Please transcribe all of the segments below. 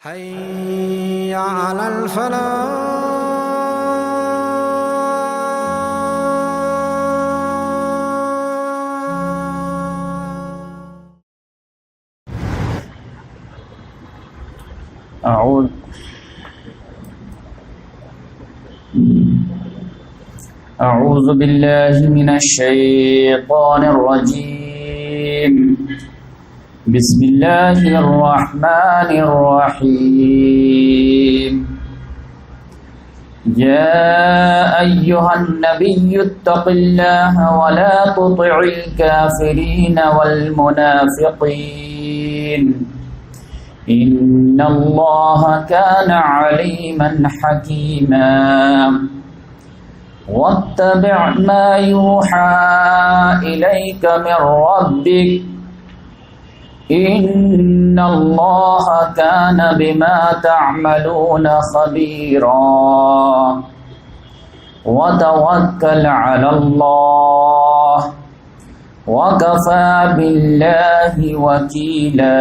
حي على الفلاح. أعوذ بالله من الشيطان الرجيم. بسم الله الرحمن الرحيم. يا أيها النبي اتق الله ولا تطع الكافرين والمنافقين إن الله كان عليما حكيما. واتبع ما يوحى إليك من ربك إن الله كان بما تعملون خبيرا. وتوكل على الله وكفى بالله وكيلا.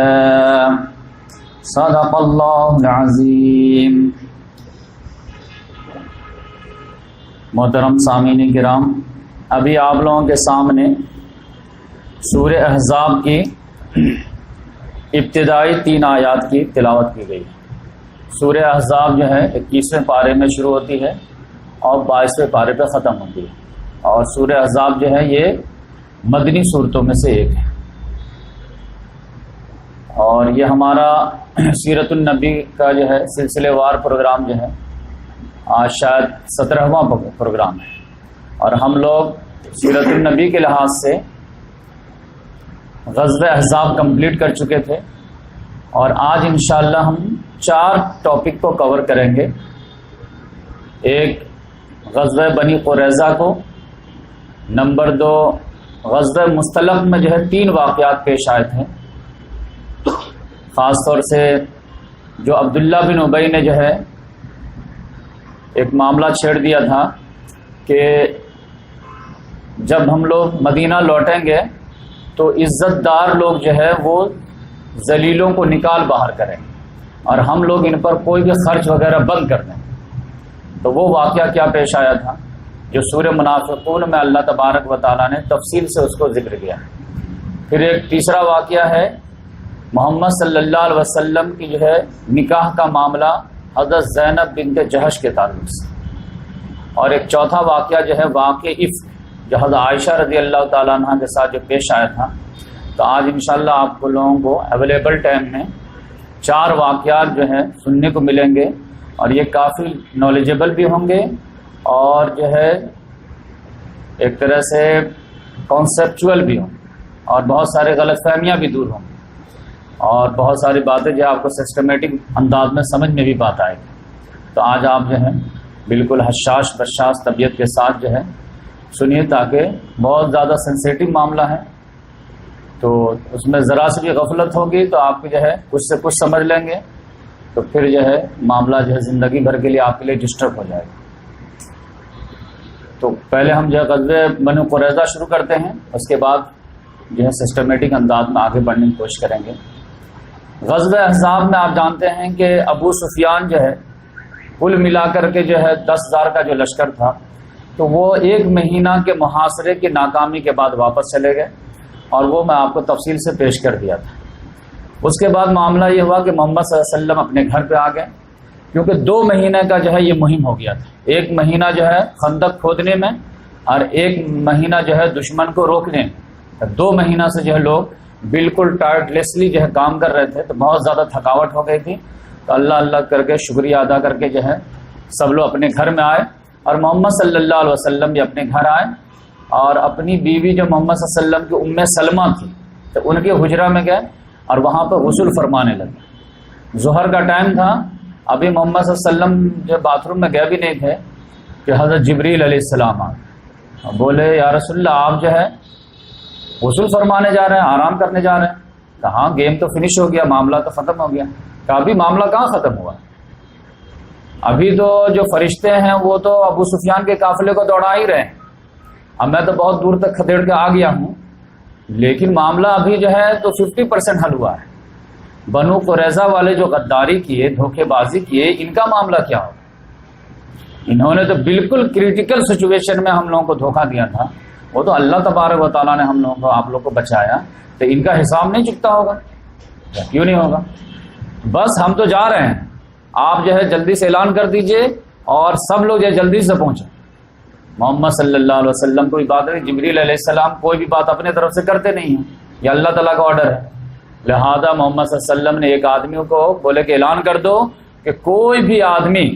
صدق اللہ العظیم. محترم سامعین کرام، ابھی آپ لوگوں کے سامنے سورہ احزاب کی ابتدائی 3 آیات کی تلاوت کی گئی. سورہ احزاب جو ہے 21ویں پارے میں شروع ہوتی ہے اور 22ویں پارے پہ ختم ہوتی ہے، اور سورہ احزاب جو ہے یہ مدنی صورتوں میں سے ایک ہے، اور یہ ہمارا سیرت النبی کا جو ہے سلسلے وار پروگرام جو ہے آج شاید 17واں پروگرام ہے، اور ہم لوگ سیرت النبی کے لحاظ سے غزوہ احزاب کمپلیٹ کر چکے تھے، اور آج انشاءاللہ ہم 4 ٹاپک کو کور کریں گے. ایک غزوہ بنی قریظہ کو، نمبر 2 غزوہ مستلق میں جو ہے 3 واقعات پیش آئے تھے، خاص طور سے جو عبداللہ بن ابی نے جو ہے ایک معاملہ چھیڑ دیا تھا کہ جب ہم لوگ مدینہ لوٹیں گے تو عزت دار لوگ جو ہے وہ ذلیلوں کو نکال باہر کریں اور ہم لوگ ان پر کوئی بھی خرچ وغیرہ بند کر دیں. تو وہ واقعہ کیا پیش آیا تھا جو سورہ منافقون میں اللہ تبارک و تعالیٰ نے تفصیل سے اس کو ذکر کیا. پھر ایک تیسرا واقعہ ہے محمد صلی اللہ علیہ وسلم کی جو ہے نکاح کا معاملہ حضرت زینب بنت جہش کے تعلق سے، اور ایک چوتھا واقعہ جو ہے واقع افک جو حضرت عائشہ رضی اللہ تعالیٰ عنہ کے ساتھ جو پیش آیا تھا. تو آج انشاءاللہ آپ کو لوگوں کو اویلیبل ٹائم میں 4 واقعات جو ہیں سننے کو ملیں گے، اور یہ کافی نالجبل بھی ہوں گے اور جو ہے ایک طرح سے کانسیپچول بھی ہوں، اور بہت سارے غلط فہمیاں بھی دور ہوں، اور بہت ساری باتیں جو آپ کو سسٹمیٹک انداز میں سمجھ میں بھی بات آئے گی. تو آج آپ جو ہے بالکل حشاش بشاش طبیعت کے ساتھ جو ہے سنیے، تاکہ بہت زیادہ سینسیٹیو معاملہ ہے، تو اس میں ذرا سی بھی غفلت ہوگی تو آپ جو ہے کچھ سے کچھ سمجھ لیں گے، تو پھر جو ہے معاملہ جو ہے زندگی بھر کے لیے آپ کے لیے ڈسٹرب ہو جائے گا. تو پہلے ہم جو ہے غزوہ بنی قریظہ شروع کرتے ہیں، اس کے بعد جو ہے سسٹمیٹک انداز میں آگے بڑھنے کی کوشش کریں گے. غزوہ احزاب میں آپ جانتے ہیں کہ ابو سفیان جو ہے کل ملا کر کے جو ہے 10,000 کا جو لشکر تھا، تو وہ 1 مہینہ کے محاصرے کی ناکامی کے بعد واپس چلے گئے، اور وہ میں آپ کو تفصیل سے پیش کر دیا تھا. اس کے بعد معاملہ یہ ہوا کہ محمد صلی اللہ علیہ وسلم اپنے گھر پہ آ گئے، کیونکہ 2 مہینے کا جو ہے یہ مہم ہو گیا تھا. 1 مہینہ جو ہے خندق کھودنے میں اور 1 مہینہ جو ہے دشمن کو روکنے میں. 2 مہینہ سے جو ہے لوگ بالکل ٹائرڈلیسلی جو ہے کام کر رہے تھے، تو بہت زیادہ تھکاوٹ ہو گئی تھی. تو اللہ اللہ کر کے شکریہ ادا کر کے جو ہے سب لوگ اپنے گھر میں آئے، اور محمد صلی اللہ علیہ وسلم بھی اپنے گھر آئے، اور اپنی بیوی جو محمد صلی اللہ علیہ وسلم کی ام سلمہ تھی تو ان کے حجرہ میں گئے اور وہاں پہ غسل فرمانے لگے. ظہر کا ٹائم تھا، ابھی محمد صلی اللہ علیہ وسلم جو باتھ روم میں گئے بھی نہیں تھے کہ حضرت جبریل علیہ السلام آئے، بولے یا رسول اللہ آپ جو ہے غسل فرمانے جا رہے ہیں، آرام کرنے جا رہے ہیں؟ کہاں، گیم تو فنش ہو گیا، معاملہ تو ختم ہو گیا. کہا ابھی معاملہ کہاں ختم ہوا، ابھی تو جو فرشتے ہیں وہ تو ابو سفیان کے قافلے کو دوڑا ہی رہے ہیں. اب میں تو بہت دور تک کھدیڑ کے آ گیا ہوں، لیکن معاملہ ابھی جو ہے تو 50% حل ہوا ہے. بنو قریظہ والے جو غداری کیے، دھوکے بازی کیے، ان کا معاملہ کیا ہوگا؟ انہوں نے تو بالکل کریٹیکل سچویشن میں ہم لوگوں کو دھوکہ دیا تھا، وہ تو اللہ تبارک و تعالیٰ نے ہم لوگوں کو، آپ لوگوں کو بچایا، تو ان کا حساب نہیں چکتا ہوگا؟ کیوں نہیں ہوگا؟ بس ہم تو جا رہے ہیں، آپ جو ہے جلدی سے اعلان کر دیجئے اور سب لوگ جو ہے جلدی سے پہنچیں۔ محمد صلی اللہ علیہ وسلم کوئی بات نہیں، جبریل علیہ السلام کوئی بھی بات اپنے طرف سے کرتے نہیں ہیں، یہ اللہ تعالیٰ کا آرڈر ہے، لہذا محمد صلی اللہ علیہ وسلم نے ایک آدمی کو بولے کہ اعلان کر دو کہ کوئی بھی آدمی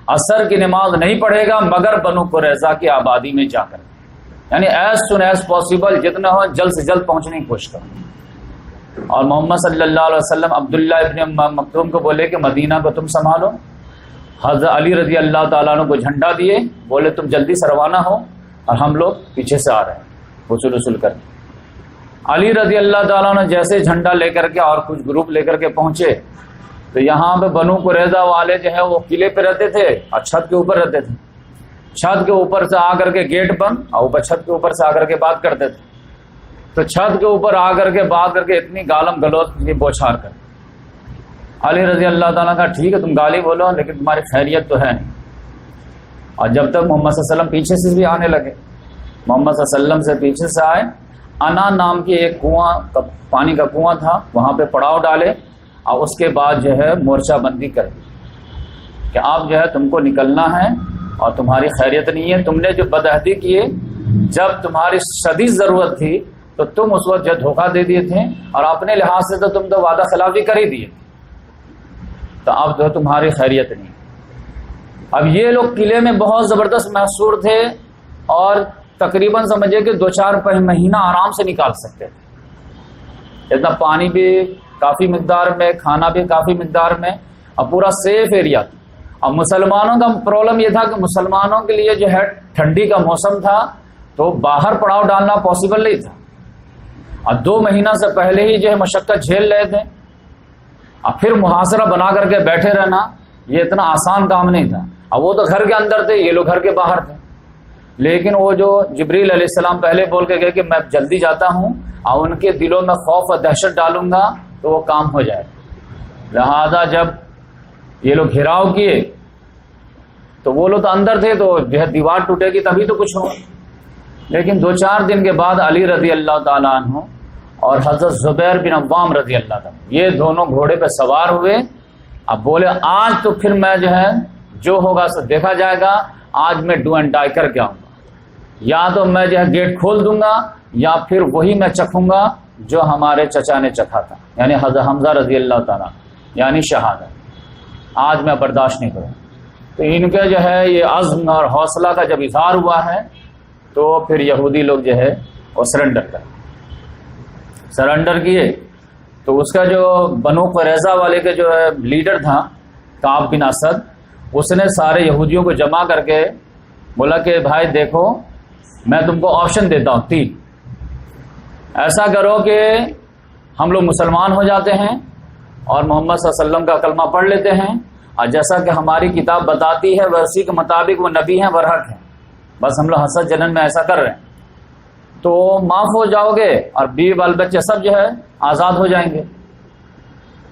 عصر کی نماز نہیں پڑھے گا مگر بنو قریظہ کی آبادی میں جا کر، یعنی ایز سون ایز پاسبل، جتنا ہو جلد سے جلد پہنچنے کی کوشش کرو۔ اور محمد صلی اللہ علیہ وسلم عبداللہ ابن مکتوم کو بولے کہ مدینہ کو تم سنبھالو، حضرت علی رضی اللہ تعالیٰ عنہ کو جھنڈا دیے، بولے تم جلدی سے روانہ ہو، اور ہم لوگ پیچھے سے آ رہے ہیں وصول کر کے۔ علی رضی اللہ تعالیٰ عنہ جیسے جھنڈا لے کر کے اور کچھ گروپ لے کر کے پہنچے تو یہاں پہ بنو قریظہ والے جو ہے وہ قلعے پہ رہتے تھے اور چھت کے اوپر رہتے تھے، چھت کے اوپر سے آ کر کے گیٹ بند اور اوپر چھت کے اوپر سے آ کر کے بات کرتے تھے، تو چھت کے اوپر آ کر کے بات کر کے اتنی گالم گلوچ کی بوچھار کر، علی رضی اللہ تعالیٰ کا ٹھیک ہے تم گالی بولو لیکن تمہاری خیریت تو ہے نہیں۔ اور جب تک محمد صلی اللہ علیہ وسلم پیچھے سے بھی آنے لگے، محمد صلی اللہ علیہ وسلم سے پیچھے سے آئے، انا نام کی ایک کنواں، پانی کا کنواں تھا، وہاں پہ پڑاؤ ڈالے اور اس کے بعد جو ہے مورچہ بندی کر دی کہ آپ جو ہے تم کو نکلنا ہے اور تمہاری خیریت نہیں ہے، تم نے جو بدعہدی کیے، جب تمہاری شدید ضرورت تھی تو تم اس وقت جو دھوکہ دے دیے تھے اور اپنے لحاظ سے تو تم تو وعدہ خلافی کر ہی دیے، تو اب جو تمہاری خیریت نہیں۔ اب یہ لوگ قلعے میں بہت زبردست محصور تھے اور تقریباً سمجھے کہ 2-4 مہینہ آرام سے نکال سکتے تھے، اتنا پانی بھی کافی مقدار میں، کھانا بھی کافی مقدار میں، اور پورا سیف ایریا تھا۔ اب مسلمانوں کا پرابلم یہ تھا کہ مسلمانوں کے لیے جو ہے ٹھنڈی کا موسم تھا تو باہر پڑاؤ ڈالنا پاسبل نہیں تھا، اور 2 مہینہ سے پہلے ہی جو ہے مشقت جھیل رہے تھے، اور پھر محاصرہ بنا کر کے بیٹھے رہنا یہ اتنا آسان کام نہیں تھا۔ اب وہ تو گھر کے اندر تھے، یہ لوگ گھر کے باہر تھے، لیکن وہ جو جبریل علیہ السلام پہلے بول کے گئے کہ میں جلدی جاتا ہوں اور ان کے دلوں میں خوف اور دہشت ڈالوں گا تو وہ کام ہو جائے، لہذا جب یہ لوگ گھیراؤ کیے تو وہ لوگ تو اندر تھے تو جو ہے دیوار ٹوٹے گی تبھی تو کچھ ہو، لیکن 2-4 دن کے بعد علی رضی اللہ تعالیٰ عنہ اور حضرت زبیر بن عوام رضی اللہ تعالیٰ یہ دونوں گھوڑے پہ سوار ہوئے، اب بولے آج تو پھر میں جو ہے جو ہوگا سب دیکھا جائے گا، آج میں ڈو اینڈ ڈائی کر کے آؤں گا، یا تو میں جو ہے گیٹ کھول دوں گا یا پھر وہی میں چکھوں گا جو ہمارے چچا نے چکھا تھا، یعنی حضرت حمزہ رضی اللہ تعالیٰ، یعنی شہادت، آج میں برداشت نہیں کروں۔ تو ان کے جو ہے یہ عزم اور حوصلہ کا جب اظہار ہوا ہے تو پھر یہودی لوگ جو ہے وہ سرنڈر کیے۔ تو اس کا جو بنو قریظہ والے کے جو ہے لیڈر تھا کعب بن اسد، اس نے سارے یہودیوں کو جمع کر کے بولا کہ بھائی دیکھو میں تم کو آپشن دیتا ہوں 3، ایسا کرو کہ ہم لوگ مسلمان ہو جاتے ہیں اور محمد صلی اللہ علیہ وسلم کا کلمہ پڑھ لیتے ہیں، اور جیسا کہ ہماری کتاب بتاتی ہے ورسی کے مطابق وہ نبی ہیں برحق ہیں، بس ہم لوگ حسد جنن میں ایسا کر رہے ہیں تو معاف ہو جاؤ گے اور بیوی بال بچے سب جو ہے آزاد ہو جائیں گے۔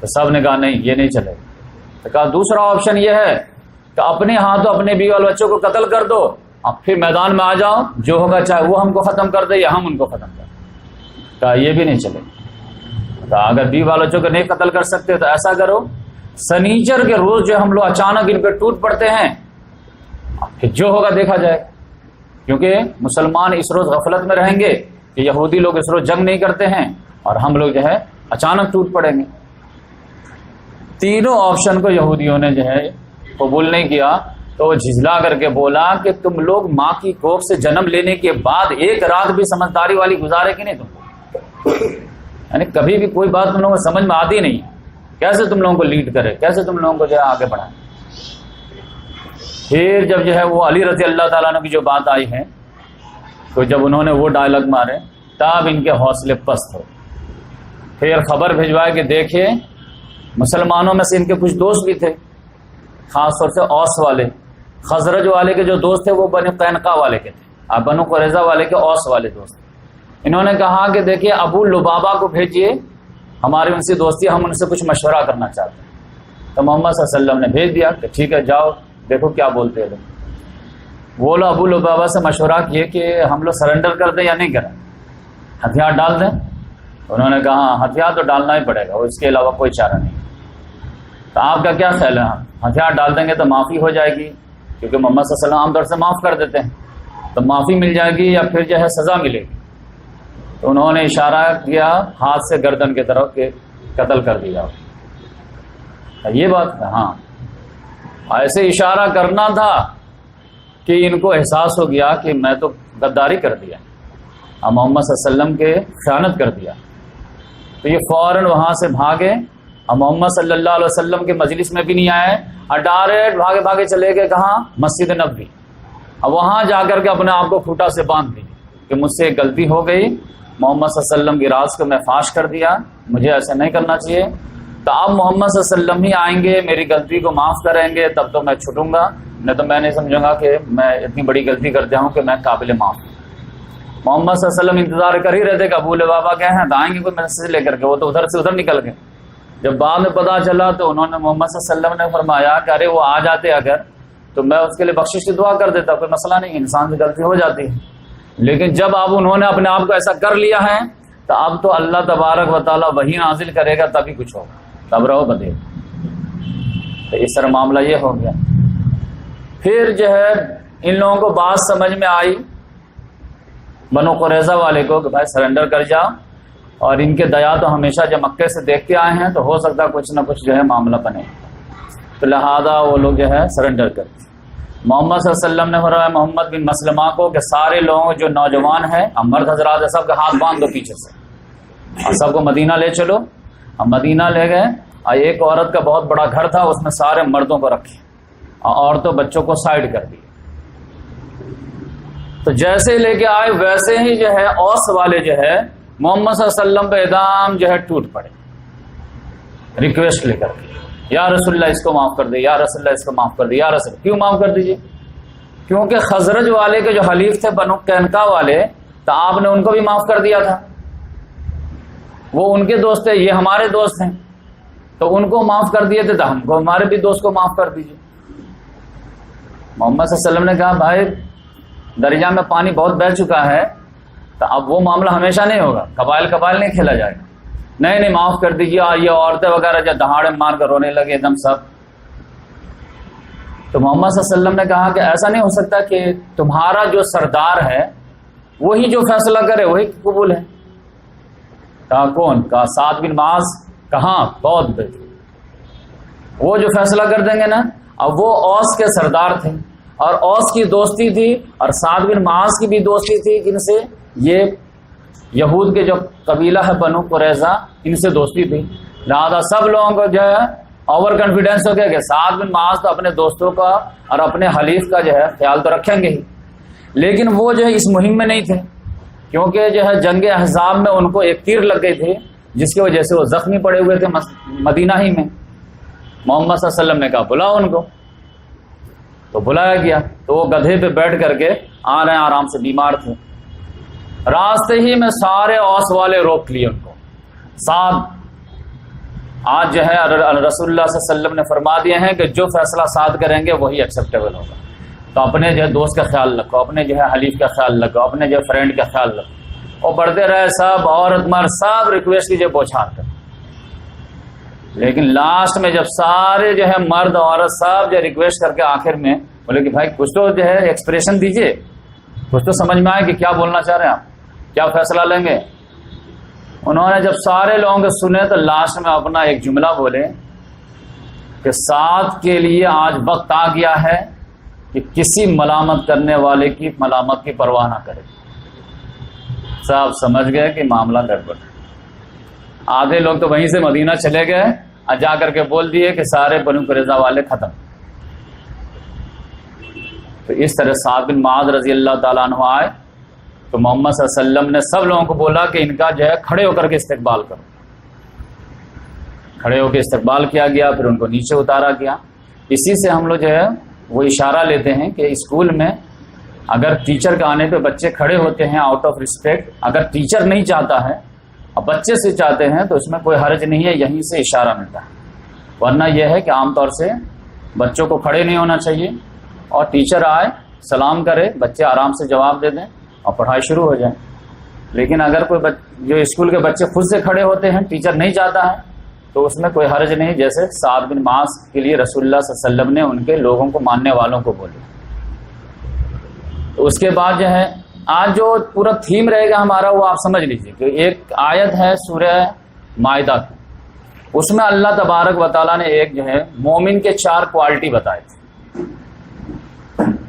تو سب نے کہا نہیں یہ نہیں چلے گا، تو کہا دوسرا آپشن یہ ہے کہ اپنے ہاتھوں اپنے بیوی بال بچوں کو قتل کر دو اور پھر میدان میں آ جاؤ، جو ہوگا چاہے وہ ہم کو ختم کر دے یا ہم ان کو ختم کر دیں۔ کہا یہ بھی نہیں چلے گا، کہا اگر بیوی بال بچوں کو نہیں قتل کر سکتے تو ایسا کرو سنیچر کے روز جو ہم لوگ اچانک ان پہ ٹوٹ پڑتے ہیں، پھر جو ہوگا دیکھا جائے، کیونکہ مسلمان اس روز غفلت میں رہیں گے کہ یہودی لوگ اس روز جنگ نہیں کرتے ہیں اور ہم لوگ جو ہے اچانک ٹوٹ پڑیں گے۔ تینوں آپشن کو یہودیوں نے جو ہے قبول نہیں کیا، تو وہ جھجلا کر کے بولا کہ تم لوگ ماں کی کوکھ سے جنم لینے کے بعد ایک رات بھی سمجھداری والی گزارے کہ نہیں تم کو، یعنی کبھی بھی کوئی بات تم لوگوں کو سمجھ میں آتی نہیں ہے، کیسے تم لوگوں کو لیڈ کرے، کیسے تم لوگوں کو جو ہے آگے بڑھائے۔ پھر جب جو ہے وہ علی رضی اللہ تعالیٰ عنہ کی جو بات آئی ہے تو جب انہوں نے وہ ڈائلاگ مارے تب ان کے حوصلے پست ہو، پھر خبر بھجوائے کہ دیکھیے مسلمانوں میں سے ان کے کچھ دوست بھی تھے، خاص طور سے اوس والے، خزرج والے کے جو دوست تھے وہ بنو قینقاع والے کے تھے، اور بنو قریظہ والے کے اوس والے دوست۔ انہوں نے کہا کہ دیکھیے ابو لبابہ کو بھیجیے ہماری ان سے دوستی، ہم ان سے کچھ مشورہ کرنا چاہتے ہیں۔ تو محمد صلی اللہ علیہ وسلم نے بھیج دیا کہ ٹھیک ہے جاؤ دیکھو کیا بولتے ہیں لوگ۔ وہ لوگ ابو لبابہ سے مشورہ کیے کہ ہم لوگ سرنڈر کر دیں یا نہیں کریں، ہتھیار ڈال دیں؟ انہوں نے کہا ہتھیار تو ڈالنا ہی پڑے گا، اس کے علاوہ کوئی چارہ نہیں۔ تو آپ کا کیا خیال ہے؟ ہتھیار ڈال دیں گے تو معافی ہو جائے گی، کیونکہ محمد صلی اللہ علیہ وسلم عام طور سے معاف کر دیتے ہیں، تو معافی مل جائے گی یا پھر جو ہے سزا ملے گی؟ تو انہوں نے اشارہ کیا ہاتھ سے گردن کی طرف کہ قتل کر دیا۔ یہ بات ہے، ہاں ایسے اشارہ کرنا تھا کہ ان کو احساس ہو گیا کہ میں تو غداری کر دیا اور محمد صلی اللہ علیہ وسلم کے خیانت کر دیا۔ تو یہ فوراً وہاں سے بھاگے اور محمد صلی اللہ علیہ وسلم کے مجلس میں بھی نہیں آئے اور ڈائریکٹ بھاگے بھاگے چلے گئے کہاں؟ مسجد نبوی، اور وہاں جا کر کے اپنے آپ کو کھوٹا سے باندھ دی کہ مجھ سے ایک غلطی ہو گئی، محمد صلی اللہ علیہ وسلم کی راز کو میں فاش کر دیا، مجھے ایسا نہیں کرنا چاہیے۔ تو اب محمد صلی اللہ علیہ وسلم ہی آئیں گے، میری غلطی کو معاف کریں گے، تب تو میں چھوٹوں گا، نہیں تو میں نہیں سمجھوں گا کہ میں اتنی بڑی غلطی کر دیا ہوں کہ میں قابل معاف ہوں۔ محمد صلی اللہ علیہ وسلم انتظار کر ہی رہے تھے کہ ابو لبابہ گئے ہیں تو آئیں گے کوئی میسج لے کر کے، وہ تو ادھر سے ادھر نکل گئے۔ جب بعد میں پتا چلا تو انہوں نے محمد صلی اللہ علیہ وسلم نے فرمایا کہ ارے وہ آ جاتے اگر تو میں اس کے لیے بخشش کی دعا کر دیتا، کوئی مسئلہ نہیں، انسان سے غلطی ہو جاتی ہے، لیکن جب اب انہوں نے اپنے آپ کو ایسا کر لیا ہے تو اب تو اللہ تبارک و تعالیٰ وہی نازل کرے گا تبھی کچھ ہوگا، تب رہو بدے۔ تو اس طرح معاملہ یہ ہو گیا۔ پھر جو ہے ان لوگوں کو بات سمجھ میں آئی بنو قریظہ والے کو کہ بھائی سرنڈر کر جاؤ، اور ان کے دیا تو ہمیشہ جب مکے سے دیکھتے آئے ہیں تو ہو سکتا ہے کچھ نہ کچھ جو ہے معاملہ بنے، تو لہذا وہ لوگ جو ہے سرنڈر کرتے۔ محمد صلی اللہ علیہ وسلم نے فرمایا محمد بن مسلمہ کو کہ سارے لوگوں جو نوجوان ہیں مرد حضرات سب کے ہاتھ باندھ دو پیچھے سے اور سب کو مدینہ لے چلو۔ اور مدینہ لے گئے اور ایک عورت کا بہت بڑا گھر تھا، اس میں سارے مردوں کو رکھے اور عورتوں بچوں کو سائڈ کر دیے۔ تو جیسے لے کے آئے ویسے ہی جو ہے اوس والے جو ہے محمد صلی اللہ علیہ وسلم پہ ایدام جو ہے ٹوٹ پڑے، ریکویسٹ لے کر کے یا رسول اللہ اس کو معاف کر دے، یا رسول اللہ اس کو معاف کر دے، یا رسول کیوں معاف کر دیجیے؟ کیونکہ خزرج والے کے جو حلیف تھے بنو قینقاع والے، تو آپ نے ان کو بھی معاف کر دیا تھا، وہ ان کے دوست تھے، یہ ہمارے دوست ہیں، تو ان کو معاف کر دیے تھے تو ہم کو ہمارے بھی دوست کو معاف کر دیجیے۔ محمد صلی اللہ علیہ وسلم نے کہا بھائی دریا میں پانی بہت بہہ چکا ہے، تو اب وہ معاملہ ہمیشہ نہیں ہوگا، قبائل نہیں کھیلا جائے گا، نہیں معاف کر دیجیے۔ اور یہ عورتیں وغیرہ جو دہاڑے مار کر رونے لگے ایک دم سب، تو محمد صلی اللہ علیہ وسلم نے کہا کہ ایسا نہیں ہو سکتا کہ تمہارا جو سردار ہے وہی جو فیصلہ کرے وہی قبول ہے۔ کہا کون؟ کہا سعد بن معاذ۔ کہاں؟ بہت بہتر، وہ جو فیصلہ کر دیں گے نا۔ اب وہ اوس کے سردار تھے اور اوس کی دوستی تھی اور سعد بن معاذ کی بھی دوستی تھی، کن سے؟ یہ یہود کے جو قبیلہ ہے بنو قریظہ، ان سے دوستی تھی، لہذا سب لوگوں کو جو ہے اوور کانفیڈینس ہو گیا کہ سعد بن معاذ تو اپنے دوستوں کا اور اپنے حلیف کا جو ہے خیال تو رکھیں گے ہی، لیکن وہ جو ہے اس مہم میں نہیں تھے، کیونکہ جو ہے جنگ احزاب میں ان کو ایک تیر لگ گئی تھی جس کی وجہ سے وہ زخمی پڑے ہوئے تھے مدینہ ہی میں۔ محمد صلی اللہ علیہ وسلم نے کہا بلاؤ ان کو، تو بلایا گیا، تو وہ گدھے پہ بیٹھ کر کے آ رہے ہیں، آرام سے، بیمار تھے۔ راستے ہی میں سارے اوس والے روک لیے ان کو۔ سعد آج جو ہے رسول اللہ صلی اللہ علیہ وسلم نے فرما دیے ہیں کہ جو فیصلہ سعد کریں گے وہی ایکسیپٹیبل ہوگا، تو اپنے جو ہے دوست کا خیال رکھو، اپنے جو ہے حلیف کا خیال رکھو، اپنے جو ہے فرینڈ کا خیال رکھو۔ اور بڑھتے رہے سب، عورت مرد سب ریکویسٹ کیجیے بوچھار کر، لیکن لاسٹ میں جب سارے جو ہے مرد عورت سب جو ریکویسٹ کر کے آخر میں بولے کہ بھائی کچھ تو جو ہے ایکسپریشن دیجیے، کچھ تو سمجھ میں آئے کہ کیا بولنا چاہ رہے ہیں آپ، کیا فیصلہ لیں گے۔ انہوں نے جب سارے لوگوں کے سنے تو لاسٹ میں اپنا ایک جملہ بولے کہ سعد کے لیے آج وقت آ گیا ہے کہ کسی ملامت کرنے والے کی ملامت کی پرواہ نہ کرے۔ سب سمجھ گئے کہ معاملہ گڑبڑ ہے۔ آدھے لوگ تو وہیں سے مدینہ چلے گئے اور جا کر کے بول دیے کہ سارے بنو قریظہ والے ختم۔ تو اس طرح سعد بن معاذ رضی اللہ تعالیٰ عنہ آئے تو محمد صلی اللہ علیہ وسلم نے سب لوگوں کو بولا کہ ان کا جو ہے کھڑے ہو کر کے استقبال کرو۔ کھڑے ہو کے استقبال کیا گیا، پھر ان کو نیچے اتارا گیا۔ اسی سے ہم لوگ جو ہے وہ اشارہ لیتے ہیں کہ اسکول میں اگر ٹیچر کے آنے پہ بچے کھڑے ہوتے ہیں آؤٹ آف ریسپیکٹ، اگر ٹیچر نہیں چاہتا ہے اب بچے سے چاہتے ہیں تو اس میں کوئی حرج نہیں ہے، یہیں سے اشارہ ملتا ہے، ورنہ یہ ہے کہ عام طور سے بچوں کو کھڑے نہیں ہونا چاہیے اور ٹیچر آئے سلام کرے، بچے آرام سے جواب دے دیں اور پڑھائی شروع ہو جائے۔ لیکن اگر کوئی جو اسکول کے بچے خود سے کھڑے ہوتے ہیں، ٹیچر نہیں چاہتا ہے، تو اس میں کوئی حرج نہیں، جیسے سعد بن معاذ کے لیے رسول اللہ صلی اللہ علیہ وسلم نے ان کے لوگوں کو ماننے والوں کو بولے۔ تو اس کے بعد جو ہے آج جو پورا تھیم رہے گا ہمارا وہ آپ سمجھ لیجئے کہ ایک آیت ہے سورہ مائدہ کی، اس میں اللہ تبارک و تعالیٰ نے ایک جو ہے مومن کے 4 کوالٹی بتائے تھے۔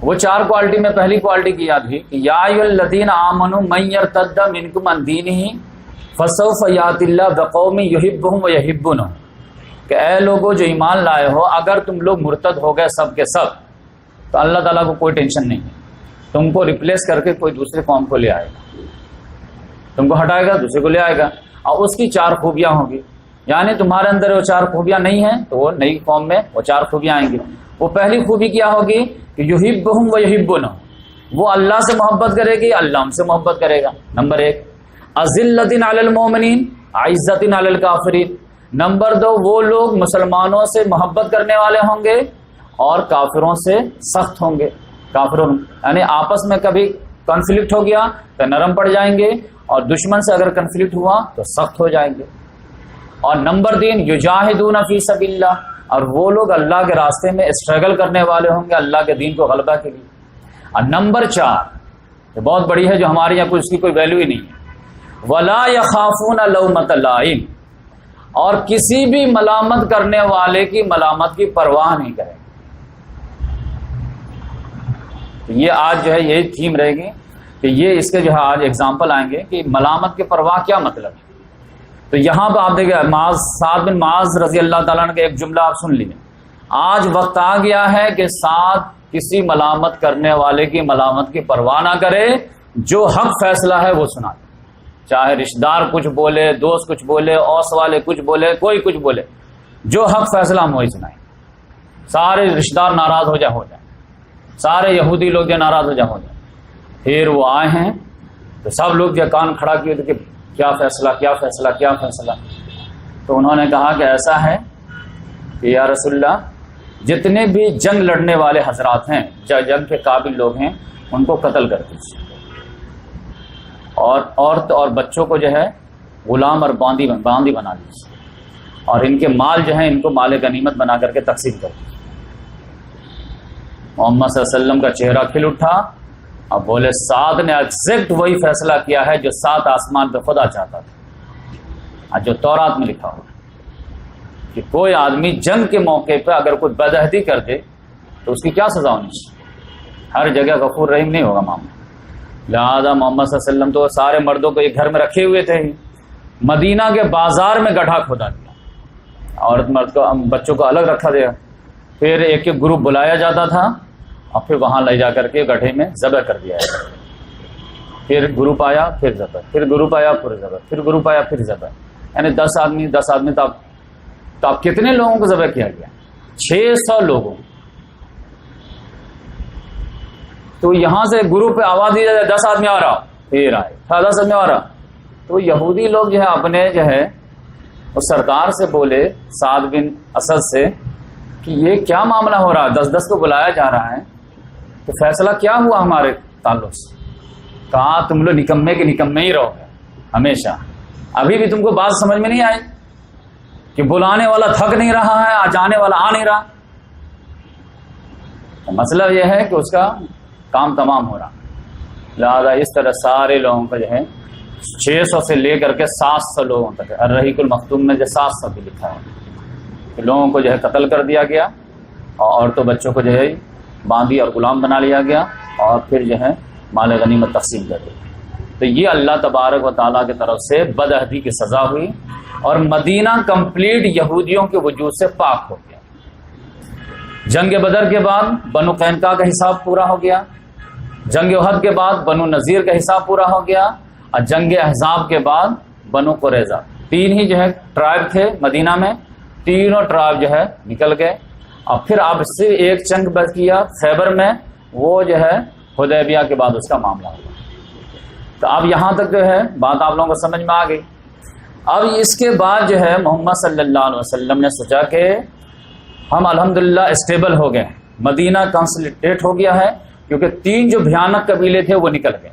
وہ 4 کوالٹی میں پہلی کوالٹی کی یاد ہوئی کہ یا ایھا الذین آمنوا من یرتد منکم عن دینہ فسوف یأتی اللہ بقوم یحبہم ویحبونہ، کہ اے لوگوں جو ایمان لائے ہو، اگر تم لوگ مرتد ہو گئے سب کے سب تو اللہ تعالیٰ کو کوئی ٹینشن نہیں ہے، تم کو ریپلیس کر کے کوئی دوسرے قوم کو لے آئے گا، تم کو ہٹائے گا دوسرے کو لے آئے گا، اور اس کی 4 خوبیاں ہوں گی، یعنی تمہارے اندر وہ 4 خوبیاں نہیں ہیں تو وہ نئی قوم میں وہ 4 خوبیاں آئیں گی۔ وہ پہلی خوبی کیا ہوگی کہ یحبہم ویحبونہ، وہ اللہ سے محبت کرے گی، اللہ ہم سے محبت کرے گا، نمبر 1۔ اذلۃ علی المؤمنین عزۃ علی الکافرین، نمبر 2 وہ لوگ مسلمانوں سے محبت کرنے والے ہوں گے اور کافروں سے سخت ہوں گے۔ کافروں یعنی آپس میں کبھی کنفلکٹ ہو گیا تو نرم پڑ جائیں گے، اور دشمن سے اگر کنفلکٹ ہوا تو سخت ہو جائیں گے۔ اور نمبر 3 یجاہدون فی سبیل اللہ، اور وہ لوگ اللہ کے راستے میں اسٹرگل کرنے والے ہوں گے اللہ کے دین کو غلبہ کے لیے۔ اور نمبر 4 یہ بہت بڑی ہے جو ہمارے یہاں اس کی کوئی ویلیو ہی نہیں ہے، ولا یخافون لومۃ لائم، اور کسی بھی ملامت کرنے والے کی ملامت کی پرواہ نہیں کریں گے۔ یہ آج جو ہے یہی تھیم رہے گی کہ یہ اس کے جو ہے آج ایگزامپل آئیں گے کہ ملامت کی پرواہ کیا مطلب ہے۔ تو یہاں پہ آپ دیکھیں سعد بن معاذ رضی اللہ تعالیٰ عنہ کا ایک جملہ آپ سن لیجیے، آج وقت آ گیا ہے کہ سعد کسی ملامت کرنے والے کی ملامت کی پرواہ نہ کرے، جو حق فیصلہ ہے وہ سنا دے، چاہے رشتہ دار کچھ بولے، دوست کچھ بولے، اوس والے کچھ بولے، کوئی کچھ بولے، جو حق فیصلہ ہم وہی سنائیں۔ سارے رشتہ دار ناراض ہو جائیں، سارے یہودی لوگ جو ناراض ہو جائیں، پھر وہ آئے ہیں تو سب لوگ جو کان کھڑا کیے تھے کہ کیا فیصلہ کیا فیصلہ کیا فیصلہ، تو انہوں نے کہا کہ ایسا ہے کہ یا رسول اللہ جتنے بھی جنگ لڑنے والے حضرات ہیں، جنگ کے قابل لوگ ہیں، ان کو قتل کر دیجیے، اور عورت اور بچوں کو جو ہے غلام اور باندی بنا دیجیے، اور ان کے مال جو ہیں ان کو مال غنیمت بنا کر کے تقسیم کر دیجیے۔ محمد صلی اللہ علیہ وسلم کا چہرہ کھل اٹھا، اب بولے سعد نے ایگزیکٹ وہی فیصلہ کیا ہے جو 7 آسمان پہ خدا چاہتا تھا، جو تورات میں لکھا ہوا کہ کوئی آدمی جنگ کے موقع پہ اگر کوئی بدعہدی کر دے تو اس کی کیا سزا ہونی چاہیے، ہر جگہ غفور رحیم نہیں ہوگا معاملہ۔ لہذا محمد صلی اللہ علیہ وسلم تو سارے مردوں کو ایک گھر میں رکھے ہوئے تھے، مدینہ کے بازار میں گڈھا کھودا دیا، عورت مرد کو بچوں کو الگ رکھا دیا، پھر ایک ایک گروپ بلایا جاتا تھا اور پھر وہاں لے جا کر کے گڈھے میں ذبح کر دیا ہے، پھر گروپ آیا پھر ذبح، پھر گروپ آیا پھر ذبح، پھر گروپ آیا پھر ذبح، یعنی 10 آدمی تو اب کتنے لوگوں کو ذبح کیا گیا؟ 600 لوگوں۔ تو یہاں سے گروپ پہ آواز دی جائے 10 آدمی آ رہا، پھر آئے 10 آدمی آ رہا، تو یہودی لوگ جو ہے اپنے جو ہے اس سردار سے بولے سعد بن اسد سے کہ یہ کیا معاملہ ہو رہا ہے، 10 کو بلایا جا رہا ہے، تو فیصلہ کیا ہوا ہمارے تعلق سے؟ کہا تم لوگ نکمے کے نکمے ہی رہو گے ہمیشہ، ابھی بھی تم کو بات سمجھ میں نہیں آئی کہ بلانے والا تھک نہیں رہا ہے، جانے والا آ نہیں رہا۔ مطلب یہ ہے کہ اس کا کام تمام ہو رہا، لہذا اس طرح سارے لوگوں کا جو ہے 600 سے لے کر کے 700 لوگوں تک، الرحیق المختوم میں جو 700 بھی لکھا ہے کہ لوگوں کو جو ہے قتل کر دیا گیا، اور عورتوں بچوں کو جو ہے باندھی اور غلام بنا لیا گیا، اور پھر جو ہے مال غنیمت تقسیم کر دی۔ تو یہ اللہ تبارک و تعالیٰ کی طرف سے بدعہدی کی سزا ہوئی، اور مدینہ کمپلیٹ یہودیوں کے وجود سے پاک ہو گیا۔ جنگ بدر کے بعد بنو قینقاع کا حساب پورا ہو گیا، جنگ احد کے بعد بنو نذیر کا حساب پورا ہو گیا، اور جنگ احزاب کے بعد بنو قریظہ، 3 ہی جو ہے ٹرائب تھے مدینہ میں، تینوں ٹرائب جو ہے نکل گئے، اور پھر اب سے ایک چنگ بچ کیا خیبر میں، وہ جو ہے حدیبیہ کے بعد اس کا معاملہ ہوا۔ تو اب یہاں تک جو ہے بات آپ لوگوں کو سمجھ میں آ گئی اب اس کے بعد جو ہے محمد صلی اللہ علیہ وسلم نے سوچا کہ ہم الحمدللہ اسٹیبل ہو گئے، مدینہ کنسلیڈیٹ ہو گیا ہے، کیونکہ 3 جو بھیانک قبیلے تھے وہ نکل گئے۔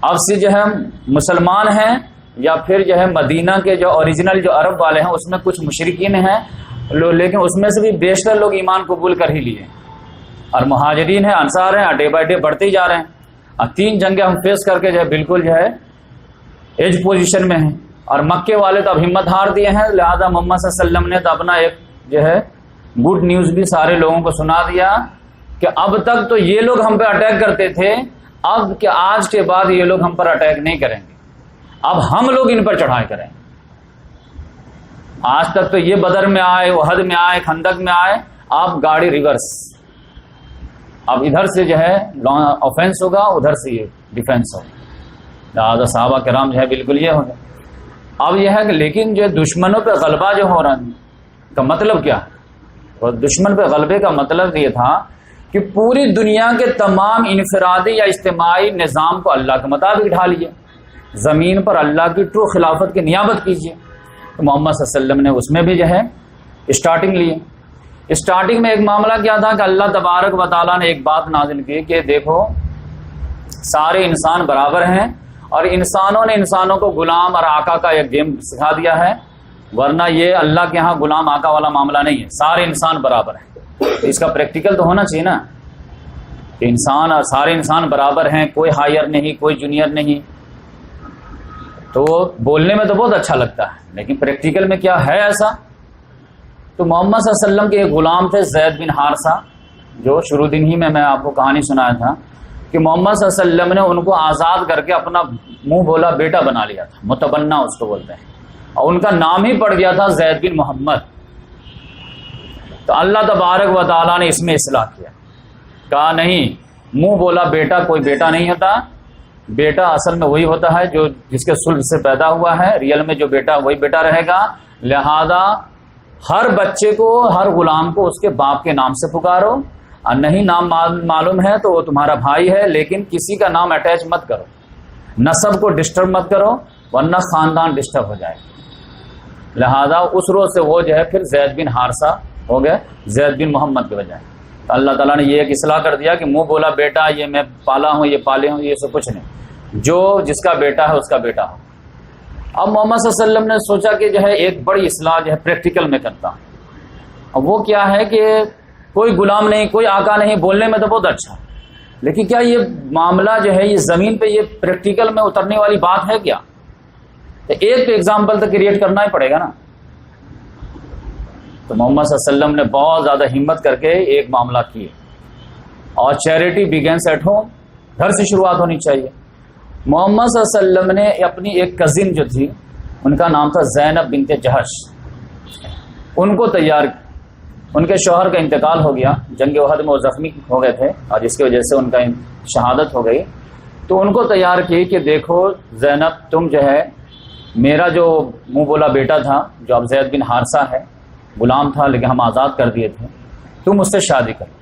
اب سے جو ہے مسلمان ہیں یا پھر جو ہے مدینہ کے جو اوریجنل جو عرب والے ہیں اس میں کچھ مشرکین ہیں، لیکن اس میں سے بھی بیشتر لوگ ایمان قبول کر ہی لیے، اور مہاجرین ہیں، انصار ہیں، ڈے بائی ڈے بڑھتے ہی جا رہے ہیں۔ اور 3 جنگیں ہم فیس کر کے جو ہے بالکل جو ہے ایج پوزیشن میں ہیں، اور مکے والے تو اب ہمت ہار دیے ہیں، لہذا محمد صلی اللہ علیہ وسلم نے تو اپنا ایک جو ہے گڈ نیوز بھی سارے لوگوں کو سنا دیا کہ اب تک تو یہ لوگ ہم پہ اٹیک کرتے تھے، اب کہ آج کے بعد یہ لوگ ہم پر اٹیک نہیں کریں گے، اب ہم لوگ ان پر چڑھائی کریں گے۔ آج تک تو یہ بدر میں آئے، احد میں آئے، خندق میں آئے، اب گاڑی ریورس، اب ادھر سے جو ہے آفینس ہوگا، ادھر سے یہ ڈیفینس ہوگا۔ لہٰذا صحابہ کرام جو ہے بالکل یہ ہو گیا۔ اب یہ ہے کہ لیکن جو دشمنوں پہ غلبہ جو ہو رہا ہے کا مطلب کیا ہے؟ اور دشمن پہ غلبے کا مطلب یہ تھا کہ پوری دنیا کے تمام انفرادی یا اجتماعی نظام کو اللہ کے مطابق ڈھا لیے، زمین پر اللہ کی ٹرو خلافت کی نیابت کیجیے۔ تو محمد صلی اللہ علیہ وسلم نے اس میں بھی جو ہے اسٹارٹنگ لی۔ اسٹارٹنگ میں ایک معاملہ کیا تھا کہ اللہ تبارک و تعالیٰ نے ایک بات نازل کی کہ دیکھو سارے انسان برابر ہیں، اور انسانوں نے انسانوں کو غلام اور آقا کا ایک گیم سکھا دیا ہے، ورنہ یہ اللہ کے ہاں غلام آقا والا معاملہ نہیں ہے، سارے انسان برابر ہیں۔ اس کا پریکٹیکل تو ہونا چاہیے نا کہ انسان اور سارے انسان برابر ہیں، کوئی ہائر نہیں، کوئی جونیئر نہیں۔ تو بولنے میں تو بہت اچھا لگتا ہے، لیکن پریکٹیکل میں کیا ہے ایسا؟ تو محمد صلی اللہ علیہ وسلم کے ایک غلام تھے زید بن حارثہ، جو شروع دن ہی میں آپ کو کہانی سنایا تھا کہ محمد صلی اللہ علیہ وسلم نے ان کو آزاد کر کے اپنا منہ بولا بیٹا بنا لیا تھا، متبنہ اس کو بولتے ہیں، اور ان کا نام ہی پڑ گیا تھا زید بن محمد۔ تو اللہ تبارک و تعالیٰ نے اس میں اصلاح کیا، کہا نہیں، منہ بولا بیٹا کوئی بیٹا نہیں ہوتا، بیٹا اصل میں وہی ہوتا ہے جو جس کے صلب سے پیدا ہوا ہے، ریئل میں جو بیٹا وہی بیٹا رہے گا۔ لہذا ہر بچے کو، ہر غلام کو اس کے باپ کے نام سے پکارو، اور نہیں نام معلوم ہے تو وہ تمہارا بھائی ہے، لیکن کسی کا نام اٹیچ مت کرو، نسب کو ڈسٹرب مت کرو، ورنہ خاندان ڈسٹرب ہو جائے گا۔ لہذا اس روز سے وہ جو ہے پھر زید بن حارثہ ہو گئے، زید بن محمد کے بجائے۔ تو اللہ تعالیٰ نے یہ ایک اصلاح کر دیا کہ منہ بولا بیٹا یہ میں پالا ہوں، یہ پالے ہوں، یہ سب کچھ نہیں، جو جس کا بیٹا ہے اس کا بیٹا ہو۔ اب محمد صلی اللہ علیہ وسلم نے سوچا کہ جو ہے ایک بڑی اصلاح جو ہے پریکٹیکل میں کرتا ہوں۔ اب وہ کیا ہے کہ کوئی غلام نہیں، کوئی آقا نہیں، بولنے میں تو بہت اچھا، لیکن کیا یہ معاملہ جو ہے یہ زمین پہ یہ پریکٹیکل میں اترنے والی بات ہے کیا؟ تو ایک تو ایگزامپل تو کریٹ کرنا ہی پڑے گا نا۔ تو محمد صلی اللہ علیہ وسلم نے بہت زیادہ ہمت کر کے ایک معاملہ کیے، اور چیریٹی بگینس ایٹ ہوم، گھر سے شروعات ہونی چاہیے۔ محمد صلی اللہ علیہ وسلم نے اپنی ایک کزن جو تھی، ان کا نام تھا زینب بنت جہش، ان کو تیار، ان کے شوہر کا انتقال ہو گیا، جنگ احد میں وہ زخمی ہو گئے تھے اور جس کی وجہ سے ان کا شہادت ہو گئی۔ تو ان کو تیار کی کہ دیکھو زینب، تم جو ہے میرا جو منہ بولا بیٹا تھا جو اب زید بن حارثہ ہے، غلام تھا لیکن ہم آزاد کر دیے تھے، تم اس سے شادی کر۔